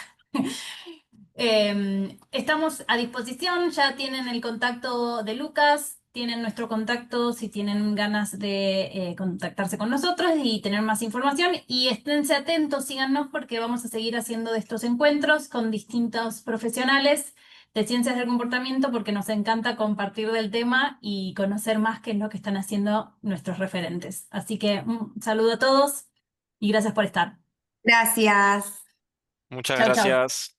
Estamos a disposición, ya tienen el contacto de Lucas, tienen nuestro contacto si tienen ganas de contactarse con nosotros y tener más información. Y esténse atentos, síganos porque vamos a seguir haciendo de estos encuentros con distintos profesionales de ciencias del comportamiento porque nos encanta compartir del tema y conocer más qué es lo que están haciendo nuestros referentes. Así que un saludo a todos y gracias por estar. Gracias. Muchas Chau, chau. gracias.